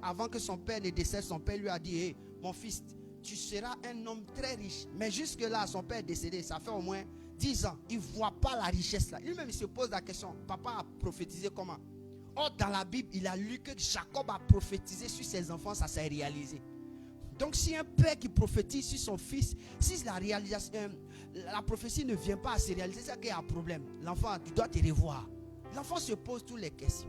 avant que son père ne décède, son père lui a dit, hey, mon fils, tu seras un homme très riche. Mais jusque-là, son père est décédé, ça fait au moins 10 ans. Il ne voit pas la richesse là. Lui-même, il se pose la question, papa a prophétisé comment? Or, dans la Bible, il a lu que Jacob a prophétisé sur ses enfants, ça s'est réalisé. Donc, si un père qui prophétise sur son fils, si la prophétie ne vient pas à se réaliser, c'est qu'il y a un problème. L'enfant, tu dois te revoir. L'enfant se pose toutes les questions.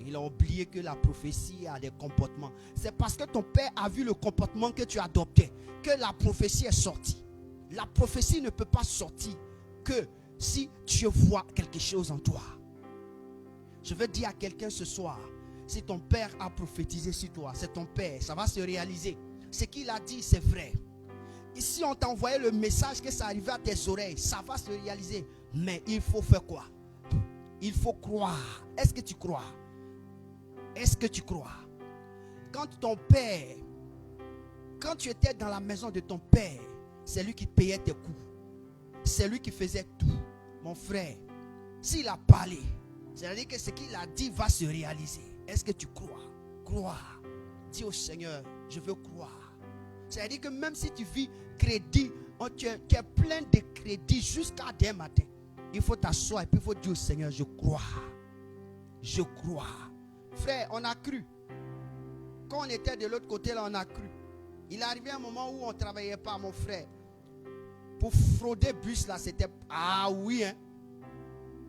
Il a oublié que la prophétie a des comportements. C'est parce que ton père a vu le comportement que tu as adopté que la prophétie est sortie. La prophétie ne peut pas sortir que si tu vois quelque chose en toi. Je veux dire à quelqu'un ce soir, si ton père a prophétisé sur toi, c'est ton père, ça va se réaliser. Ce qu'il a dit, c'est vrai. Ici, on t'a envoyé le message que ça arrivait à tes oreilles, ça va se réaliser. Mais il faut faire quoi? Il faut croire. Est-ce que tu crois? Est-ce que tu crois? Quand ton père, quand tu étais dans la maison de ton père, c'est lui qui payait tes coûts. C'est lui qui faisait tout. Mon frère, s'il a parlé, c'est-à-dire que ce qu'il a dit va se réaliser. Est-ce que tu crois? Crois. Dis au Seigneur, je veux croire. C'est-à-dire que même si tu vis crédit, tu es plein de crédit jusqu'à demain matin, il faut t'asseoir et puis il faut dire au Seigneur, je crois. Je crois. Frère, on a cru. Quand on était de l'autre côté, là, on a cru. Il est arrivé un moment où on ne travaillait pas, mon frère. Pour frauder bus, là, c'était... Ah oui, hein.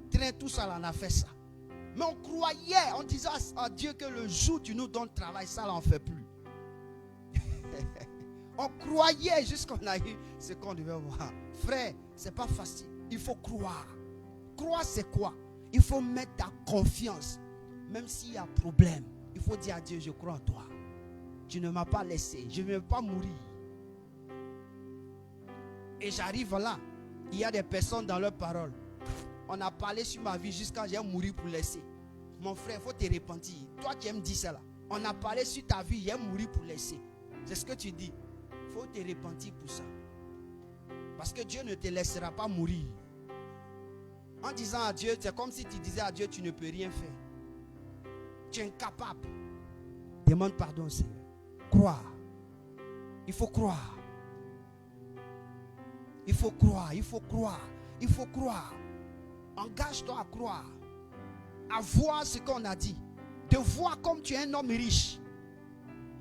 Train, tout ça, là, on a fait ça. Mais on croyait, on disait à Dieu que le jour où tu nous donnes travail, ça là on ne fait plus. On croyait jusqu'à qu'on a eu ce qu'on devait voir. Frère, ce n'est pas facile. Il faut croire. Croire c'est quoi? Il faut mettre ta confiance. Même s'il y a problème, il faut dire à Dieu, je crois en toi. Tu ne m'as pas laissé, je ne vais pas mourir. Et j'arrive là, il y a des personnes dans leurs paroles. On a parlé sur ma vie jusqu'à j'ai mouru pour laisser. Mon frère, il faut te repentir. Toi qui aimes dire ça là. On a parlé sur ta vie, j'ai mouru pour laisser. C'est ce que tu dis. Il faut te repentir pour ça. Parce que Dieu ne te laissera pas mourir. En disant à Dieu, c'est comme si tu disais à Dieu, tu ne peux rien faire. Tu es incapable. Demande pardon, Seigneur. Croire. Il faut croire. Il faut croire, il faut croire, il faut croire. Engage-toi à croire. À voir ce qu'on a dit. De voir comme tu es un homme riche.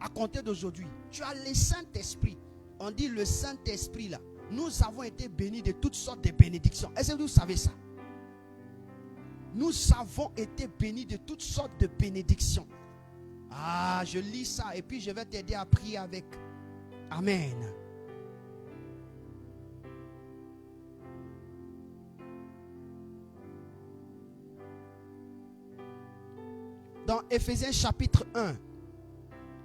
À compter d'aujourd'hui. Tu as le Saint-Esprit. On dit le Saint-Esprit là. Nous avons été bénis de toutes sortes de bénédictions. Est-ce que vous savez ça? Nous avons été bénis de toutes sortes de bénédictions. Ah, je lis ça et puis je vais t'aider à prier avec. Amen. Dans Éphésiens chapitre 1,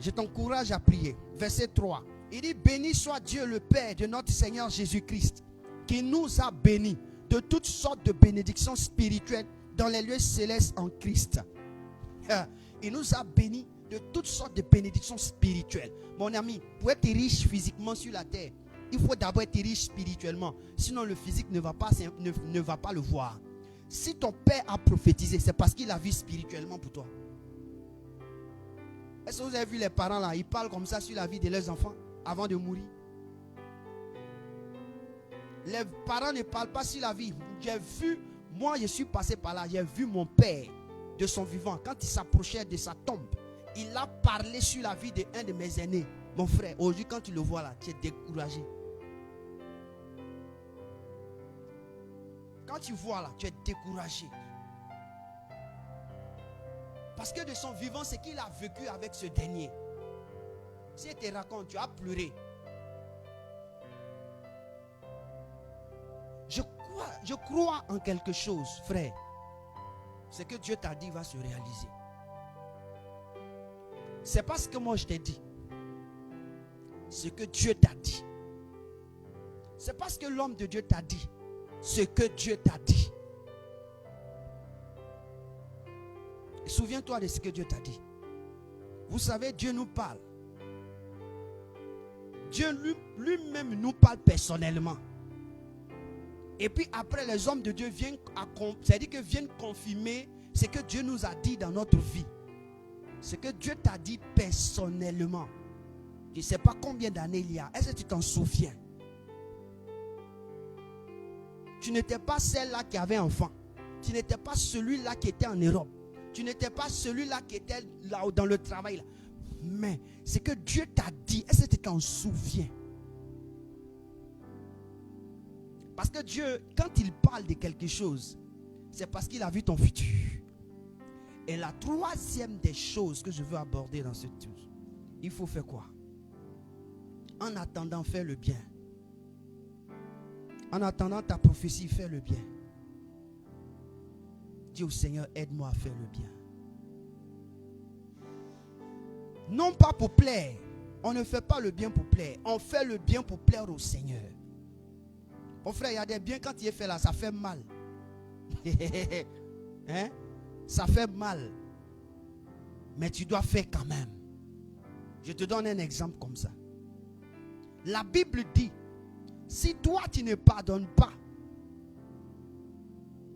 je t'encourage à prier. Verset 3. Il dit, béni soit Dieu le Père de notre Seigneur Jésus-Christ, qui nous a bénis de toutes sortes de bénédictions spirituelles dans les lieux célestes en Christ. Il nous a bénis de toutes sortes de bénédictions spirituelles. Mon ami, pour être riche physiquement sur la terre, il faut d'abord être riche spirituellement. Sinon le physique ne va pas le voir. Si ton père a prophétisé, c'est parce qu'il a vu spirituellement pour toi. Est-ce que vous avez vu les parents là? Ils parlent comme ça sur la vie de leurs enfants avant de mourir. Les parents ne parlent pas sur la vie. J'ai vu, moi je suis passé par là, j'ai vu mon père de son vivant. Quand il s'approchait de sa tombe, il a parlé sur la vie d'un de mes aînés. Mon frère, aujourd'hui quand tu le vois là, tu es découragé. Quand tu vois là, tu es découragé. Parce que de son vivant, c'est qu'il a vécu avec ce dernier. Si il te raconte, tu as pleuré. Je crois en quelque chose, frère. Ce que Dieu t'a dit va se réaliser. C'est pas ce que moi je t'ai dit. Ce que Dieu t'a dit. C'est pas ce que l'homme de Dieu t'a dit. Ce que Dieu t'a dit. Souviens-toi de ce que Dieu t'a dit. Vous savez, Dieu nous parle. Dieu lui-même nous parle personnellement. Et puis après, les hommes de Dieu viennent confirmer ce que Dieu nous a dit dans notre vie. Ce que Dieu t'a dit personnellement. Je ne sais pas combien d'années il y a. Est-ce que tu t'en souviens? Tu n'étais pas celle-là qui avait enfant. Tu n'étais pas celui-là qui était en Europe. Tu n'étais pas celui-là qui était là dans le travail. Là. Mais ce que Dieu t'a dit, est-ce que tu t'en souviens? Parce que Dieu, quand il parle de quelque chose, c'est parce qu'il a vu ton futur. Et la troisième des choses que je veux aborder dans ce tour, il faut faire quoi? En attendant, faire le bien. En attendant ta prophétie, fais le bien. Dis au Seigneur, aide-moi à faire le bien. Non pas pour plaire. On ne fait pas le bien pour plaire. On fait le bien pour plaire au Seigneur. Mon frère, il y a des biens quand il est fait là, ça fait mal. Hein? Ça fait mal. Mais tu dois faire quand même. Je te donne un exemple comme ça. La Bible dit, si toi tu ne pardonnes pas,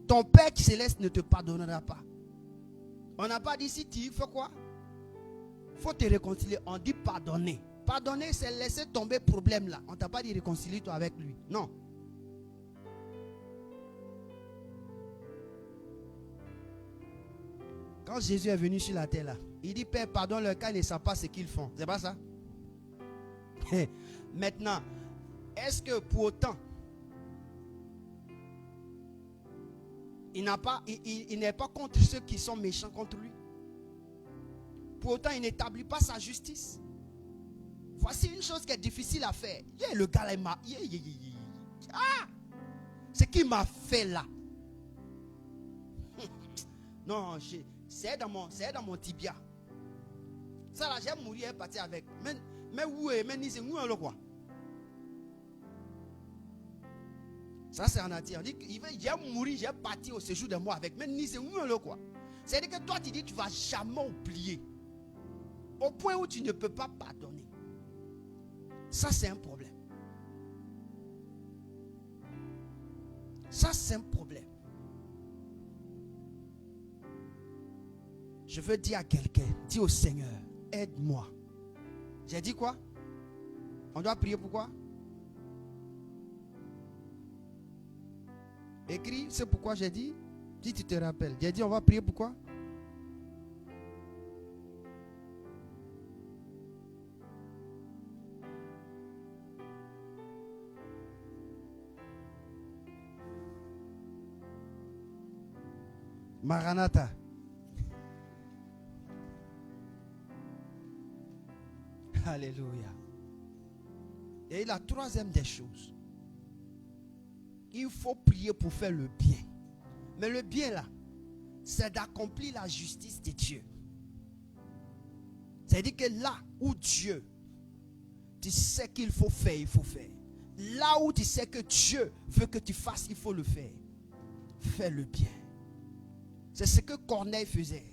ton Père qui céleste ne te pardonnera pas. On n'a pas dit si tu fais quoi? Il faut te réconcilier. On dit pardonner. Pardonner, c'est laisser tomber le problème là. On ne t'a pas dit réconcilie-toi avec lui. Non. Quand Jésus est venu sur la terre là, il dit Père, pardonne-leur car ils ne savent pas ce qu'ils font. C'est pas ça? Maintenant, est-ce que pour autant Il n'est pas contre ceux qui sont méchants contre lui. Pour autant, il n'établit pas sa justice. Voici une chose qui est difficile à faire. Le gars là, ce qu'il m'a fait là. Non, c'est dans mon tibia. Ça là, j'ai mouru et parti avec. Mais où est, mais c'est où le quoi? Ça c'est en Haïti. On dit j'ai mouru, j'ai parti au séjour de moi avec. Mais ni c'est où le quoi? C'est-à-dire que toi tu dis tu vas jamais oublier. Au point où tu ne peux pas pardonner. Ça c'est un problème. Ça c'est un problème. Je veux dire à quelqu'un, dis au Seigneur, aide-moi. J'ai dit quoi? On doit prier pourquoi? Écris, c'est pourquoi j'ai dit. Si tu te rappelles, j'ai dit on va prier pourquoi? Maranatha. Alléluia. Et la troisième des choses, il faut prier pour faire le bien. Mais le bien là, c'est d'accomplir la justice de Dieu. C'est-à-dire que là où Dieu, tu sais qu'il faut faire, il faut faire. Là où tu sais que Dieu veut que tu fasses, il faut le faire. Fais le bien. C'est ce que Corneille faisait.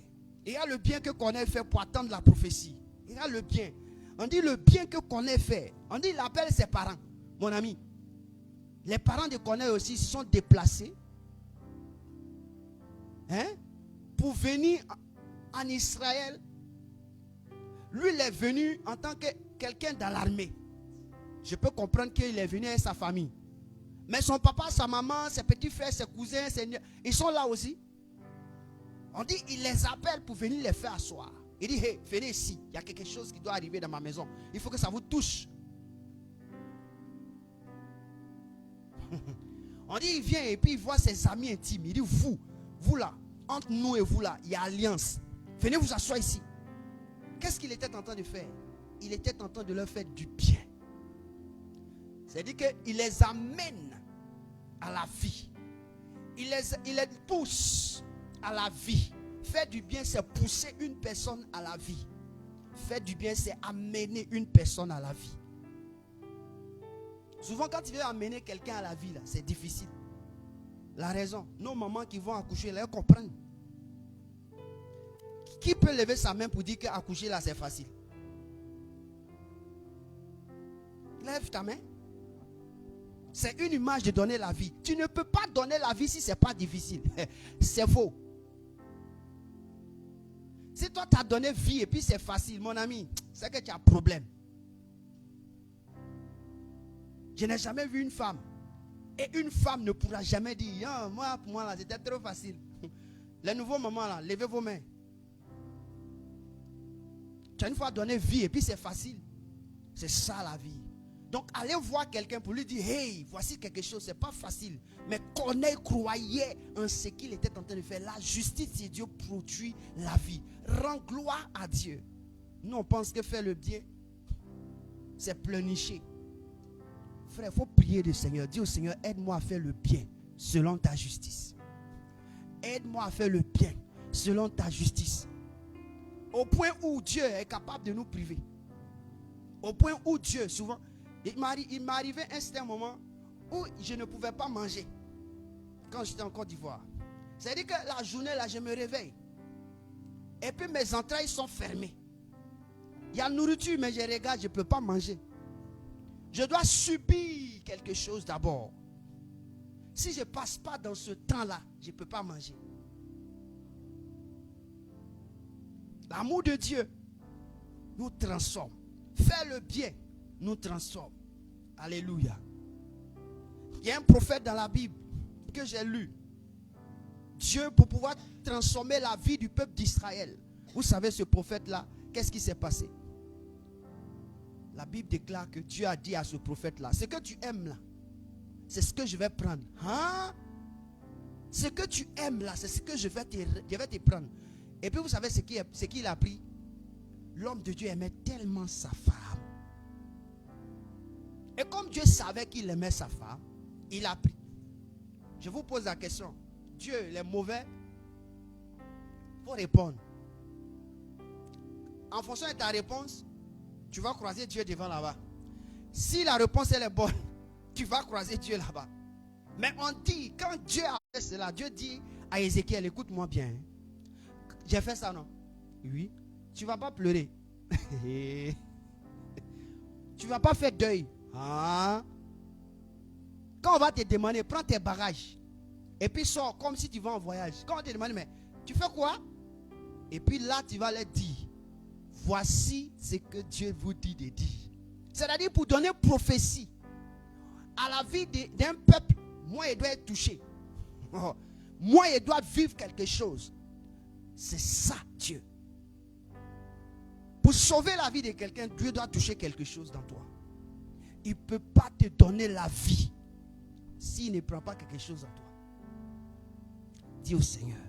Il y a le bien que Corneille fait pour attendre la prophétie. Il y a le bien. On dit le bien que Corneille fait. On dit il appelle ses parents. Mon ami. Les parents de Corneille aussi se sont déplacés. Pour venir en Israël. Lui, il est venu en tant que quelqu'un dans l'armée. Je peux comprendre qu'il est venu avec sa famille. Mais son papa, sa maman, ses petits frères, ses cousins, ils sont là aussi. On dit, il les appelle pour venir les faire asseoir. Il dit, hey, venez ici. Il y a quelque chose qui doit arriver dans ma maison. Il faut que ça vous touche. On dit, il vient et puis il voit ses amis intimes. Il dit, vous là, entre nous et vous là, il y a alliance. Venez vous asseoir ici. Qu'est-ce qu'il était en train de faire? Il était en train de leur faire du bien. C'est-à-dire qu'il les amène à la vie. Il les pousse à la vie. Faire du bien, c'est pousser une personne à la vie. Faire du bien, c'est amener une personne à la vie. Souvent, quand tu veux amener quelqu'un à la vie, là, c'est difficile. La raison, nos mamans qui vont accoucher, là, elles comprennent. Qui peut lever sa main pour dire qu'accoucher, là, c'est facile? Lève ta main. C'est une image de donner la vie. Tu ne peux pas donner la vie si ce n'est pas difficile. C'est faux. Si toi tu as donné vie et puis c'est facile, mon ami, c'est que tu as un problème. Je n'ai jamais vu une femme. Et une femme ne pourra jamais dire, ah, moi, pour moi, là, c'était trop facile. Les nouveaux mamans, là, levez vos mains. Tu as une fois donné vie et puis c'est facile. C'est ça la vie. Donc, allez voir quelqu'un pour lui dire, hey, voici quelque chose, c'est pas facile. Mais Corneille croyait en ce qu'il était en train de faire. La justice de Dieu produit la vie. Rends gloire à Dieu. Nous, on pense que faire le bien, c'est pleurnicher. Frère, il faut prier le Seigneur. Dis au Seigneur, aide-moi à faire le bien selon ta justice. Aide-moi à faire le bien selon ta justice. Au point où Dieu est capable de nous priver. Au point où Dieu, souvent, il m'est arrivé un certain moment où je ne pouvais pas manger quand j'étais en Côte d'Ivoire. C'est-à-dire que la journée là, je me réveille. Et puis mes entrailles sont fermées. Il y a nourriture, mais je regarde, je ne peux pas manger. Je dois subir quelque chose d'abord. Si je ne passe pas dans ce temps-là, je ne peux pas manger. L'amour de Dieu nous transforme. Faire le bien nous transforme. Alléluia. Il y a un prophète dans la Bible que j'ai lu. Dieu, pour pouvoir transformer la vie du peuple d'Israël. Vous savez, ce prophète-là, qu'est-ce qui s'est passé? La Bible déclare que Dieu a dit à ce prophète-là, ce que tu aimes là, c'est ce que je vais prendre. Hein? Ce que tu aimes là, c'est ce que je vais te prendre. Et puis vous savez ce qu'il a pris? L'homme de Dieu aimait tellement sa femme. Et comme Dieu savait qu'il aimait sa femme, il a pris. Je vous pose la question. Dieu, il est mauvais? Il faut répondre. En fonction de ta réponse, tu vas croiser Dieu devant là-bas. Si la réponse elle est bonne, tu vas croiser Dieu là-bas. Mais on dit, quand Dieu a fait cela, Dieu dit à Ézéchiel, écoute-moi bien. J'ai fait ça, non? Oui. Tu ne vas pas pleurer. Tu ne vas pas faire deuil. Ah. Quand on va te demander, prends tes bagages. Et puis sors comme si tu vas en voyage. Quand on te demande, mais tu fais quoi? Et puis là, tu vas leur dire, voici ce que Dieu vous dit de dire. C'est-à-dire pour donner prophétie à la vie d'un peuple. Moi, il doit être touché. Moi, il doit vivre quelque chose. C'est ça, Dieu. Pour sauver la vie de quelqu'un, Dieu doit toucher quelque chose dans toi. Il ne peut pas te donner la vie s'il ne prend pas quelque chose en toi. Dis au Seigneur,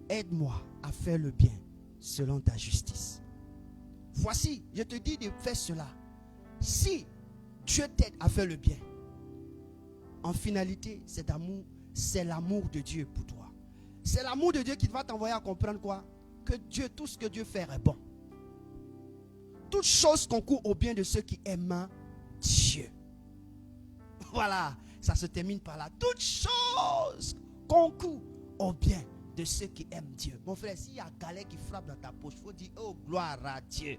aide-moi à faire le bien selon ta justice. Voici, je te dis de faire cela. Si Dieu t'aide à faire le bien, en finalité, c'est l'amour de Dieu pour toi. C'est l'amour de Dieu qui va t'envoyer à comprendre quoi? Que Dieu, tout ce que Dieu fait est bon. Toute chose concourt au bien de ceux qui aiment Dieu. Voilà, ça se termine par là. Toute chose concourt au bien de ceux qui aiment Dieu. Mon frère, s'il y a un galet qui frappe dans ta poche, il faut dire, oh, gloire à Dieu.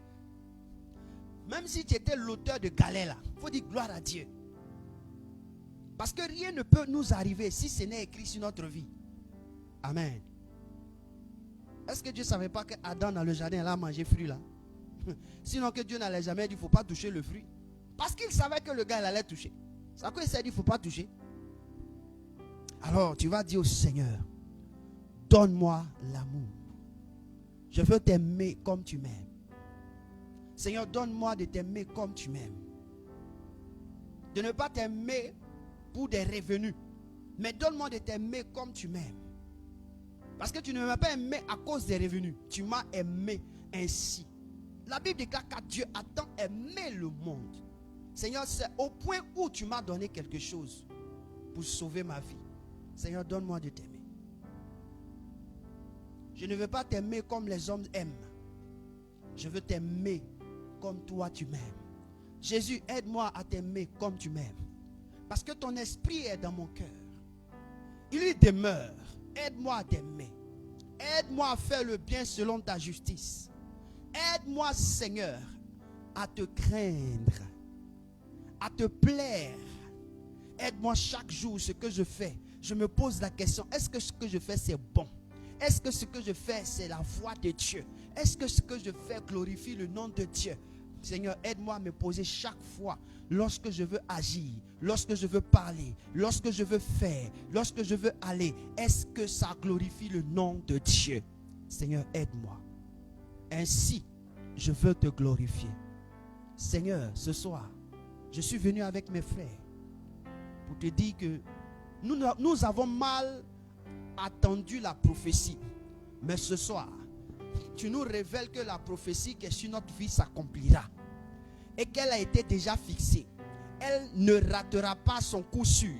Même si tu étais l'auteur de galet là, il faut dire gloire à Dieu. Parce que rien ne peut nous arriver si ce n'est écrit sur notre vie. Amen. Est-ce que Dieu ne savait pas qu'Adam dans le jardin, elle a mangé fruit là? Sinon que Dieu n'allait jamais dit, il ne faut pas toucher le fruit. Parce qu'il savait que le gars, il allait toucher. C'est à quoi il s'est dit, il ne faut pas toucher. Alors, tu vas dire au Seigneur, donne-moi l'amour. Je veux t'aimer comme tu m'aimes. Seigneur, donne-moi de t'aimer comme tu m'aimes. De ne pas t'aimer pour des revenus. Mais donne-moi de t'aimer comme tu m'aimes. Parce que tu ne m'as pas aimé à cause des revenus. Tu m'as aimé ainsi. La Bible déclare qu'à Dieu a tant aimé le monde. Seigneur, c'est au point où tu m'as donné quelque chose pour sauver ma vie. Seigneur, donne-moi de t'aimer. Je ne veux pas t'aimer comme les hommes aiment. Je veux t'aimer comme toi tu m'aimes. Jésus, aide-moi à t'aimer comme tu m'aimes. Parce que ton esprit est dans mon cœur. Il y demeure. Aide-moi à t'aimer. Aide-moi à faire le bien selon ta justice. Aide-moi, Seigneur, à te craindre, à te plaire. Aide-moi chaque jour, ce que je fais. Je me pose la question, est-ce que ce que je fais c'est bon? Est-ce que ce que je fais c'est la voix de Dieu? Est-ce que ce que je fais glorifie le nom de Dieu? Seigneur, aide-moi à me poser chaque fois, lorsque je veux agir, lorsque je veux parler, lorsque je veux faire, lorsque je veux aller. Est-ce que ça glorifie le nom de Dieu? Seigneur, aide-moi. Ainsi, je veux te glorifier. Seigneur, ce soir, je suis venu avec mes frères pour te dire que nous avons mal attendu la prophétie. Mais ce soir, tu nous révèles que la prophétie qui est sur notre vie s'accomplira. Et qu'elle a été déjà fixée. Elle ne ratera pas son coup sûr.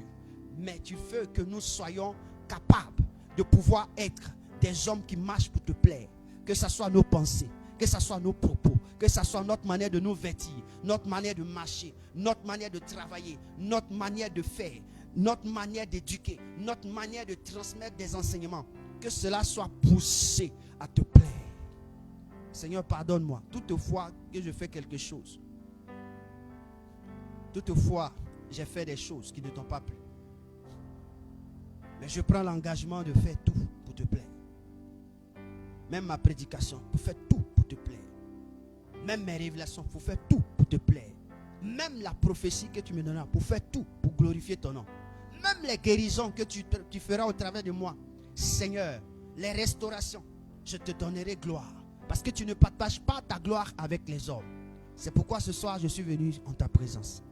Mais tu veux que nous soyons capables de pouvoir être des hommes qui marchent pour te plaire. Que ce soit nos pensées, que ce soit nos propos, que ce soit notre manière de nous vêtir, notre manière de marcher, notre manière de travailler, notre manière de faire, notre manière d'éduquer, notre manière de transmettre des enseignements. Que cela soit poussé à te plaire. Seigneur, pardonne-moi. Toutefois que je fais quelque chose. Toutefois, j'ai fait des choses qui ne t'ont pas plu. Mais je prends l'engagement de faire tout pour te plaire. Même ma prédication, pour faire tout pour te plaire. Même mes révélations, pour faire tout pour te plaire. Même la prophétie que tu me donneras, pour faire tout pour glorifier ton nom. Même les guérisons que tu feras au travers de moi. Seigneur, les restaurations, je te donnerai gloire. Parce que tu ne partages pas ta gloire avec les hommes. C'est pourquoi ce soir je suis venu en ta présence.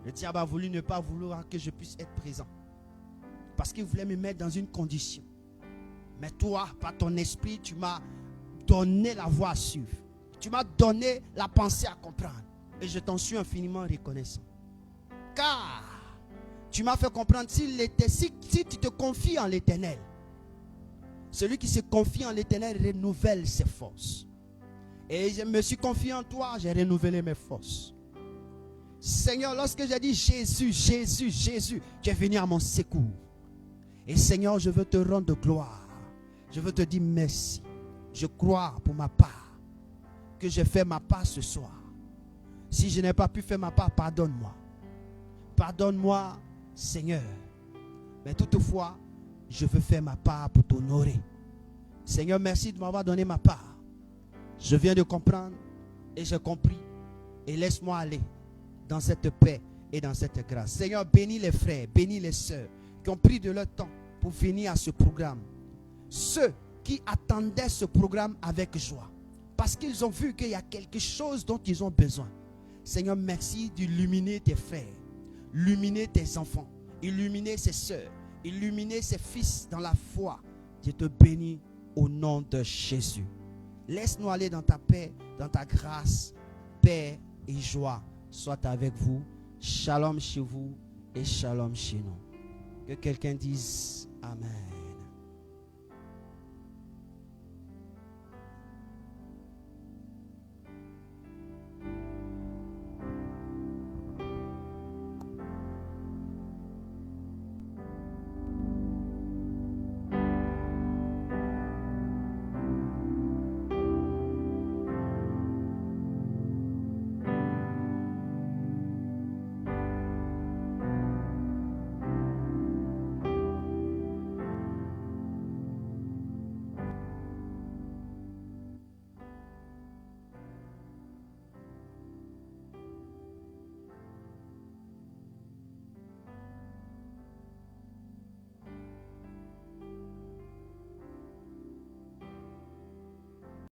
Le diable a voulu ne pas vouloir que je puisse être présent. parce qu'il voulait me mettre dans une condition. Mais toi, par ton esprit, tu m'as donné la voie à suivre. Tu m'as donné la pensée à comprendre. Et je t'en suis infiniment reconnaissant. Car tu m'as fait comprendre, si tu te confies en l'Éternel, celui qui se confie en l'Éternel renouvelle ses forces. Et je me suis confié en toi, j'ai renouvelé mes forces. Seigneur, lorsque j'ai dit Jésus, Jésus, Jésus, tu es venu à mon secours. Et Seigneur, je veux te rendre gloire. Je veux te dire merci. Je crois pour ma part que j'ai fait ma part ce soir. Si je n'ai pas pu faire ma part, pardonne-moi. Pardonne-moi, Seigneur. Mais toutefois, je veux faire ma part pour t'honorer. Seigneur, merci de m'avoir donné ma part. Je viens de comprendre et j'ai compris. Et laisse-moi aller dans cette paix et dans cette grâce. Seigneur, bénis les frères, bénis les sœurs qui ont pris de leur temps pour venir à ce programme. Ceux qui attendaient ce programme avec joie. Parce qu'ils ont vu qu'il y a quelque chose dont ils ont besoin. Seigneur, merci d'illuminer tes frères, illuminer tes enfants, illuminer ses sœurs, illuminer ses fils dans la foi. Je te bénis au nom de Jésus. Laisse-nous aller dans ta paix, dans ta grâce, paix et joie soit avec vous. Shalom chez vous et shalom chez nous. Que quelqu'un dise Amen.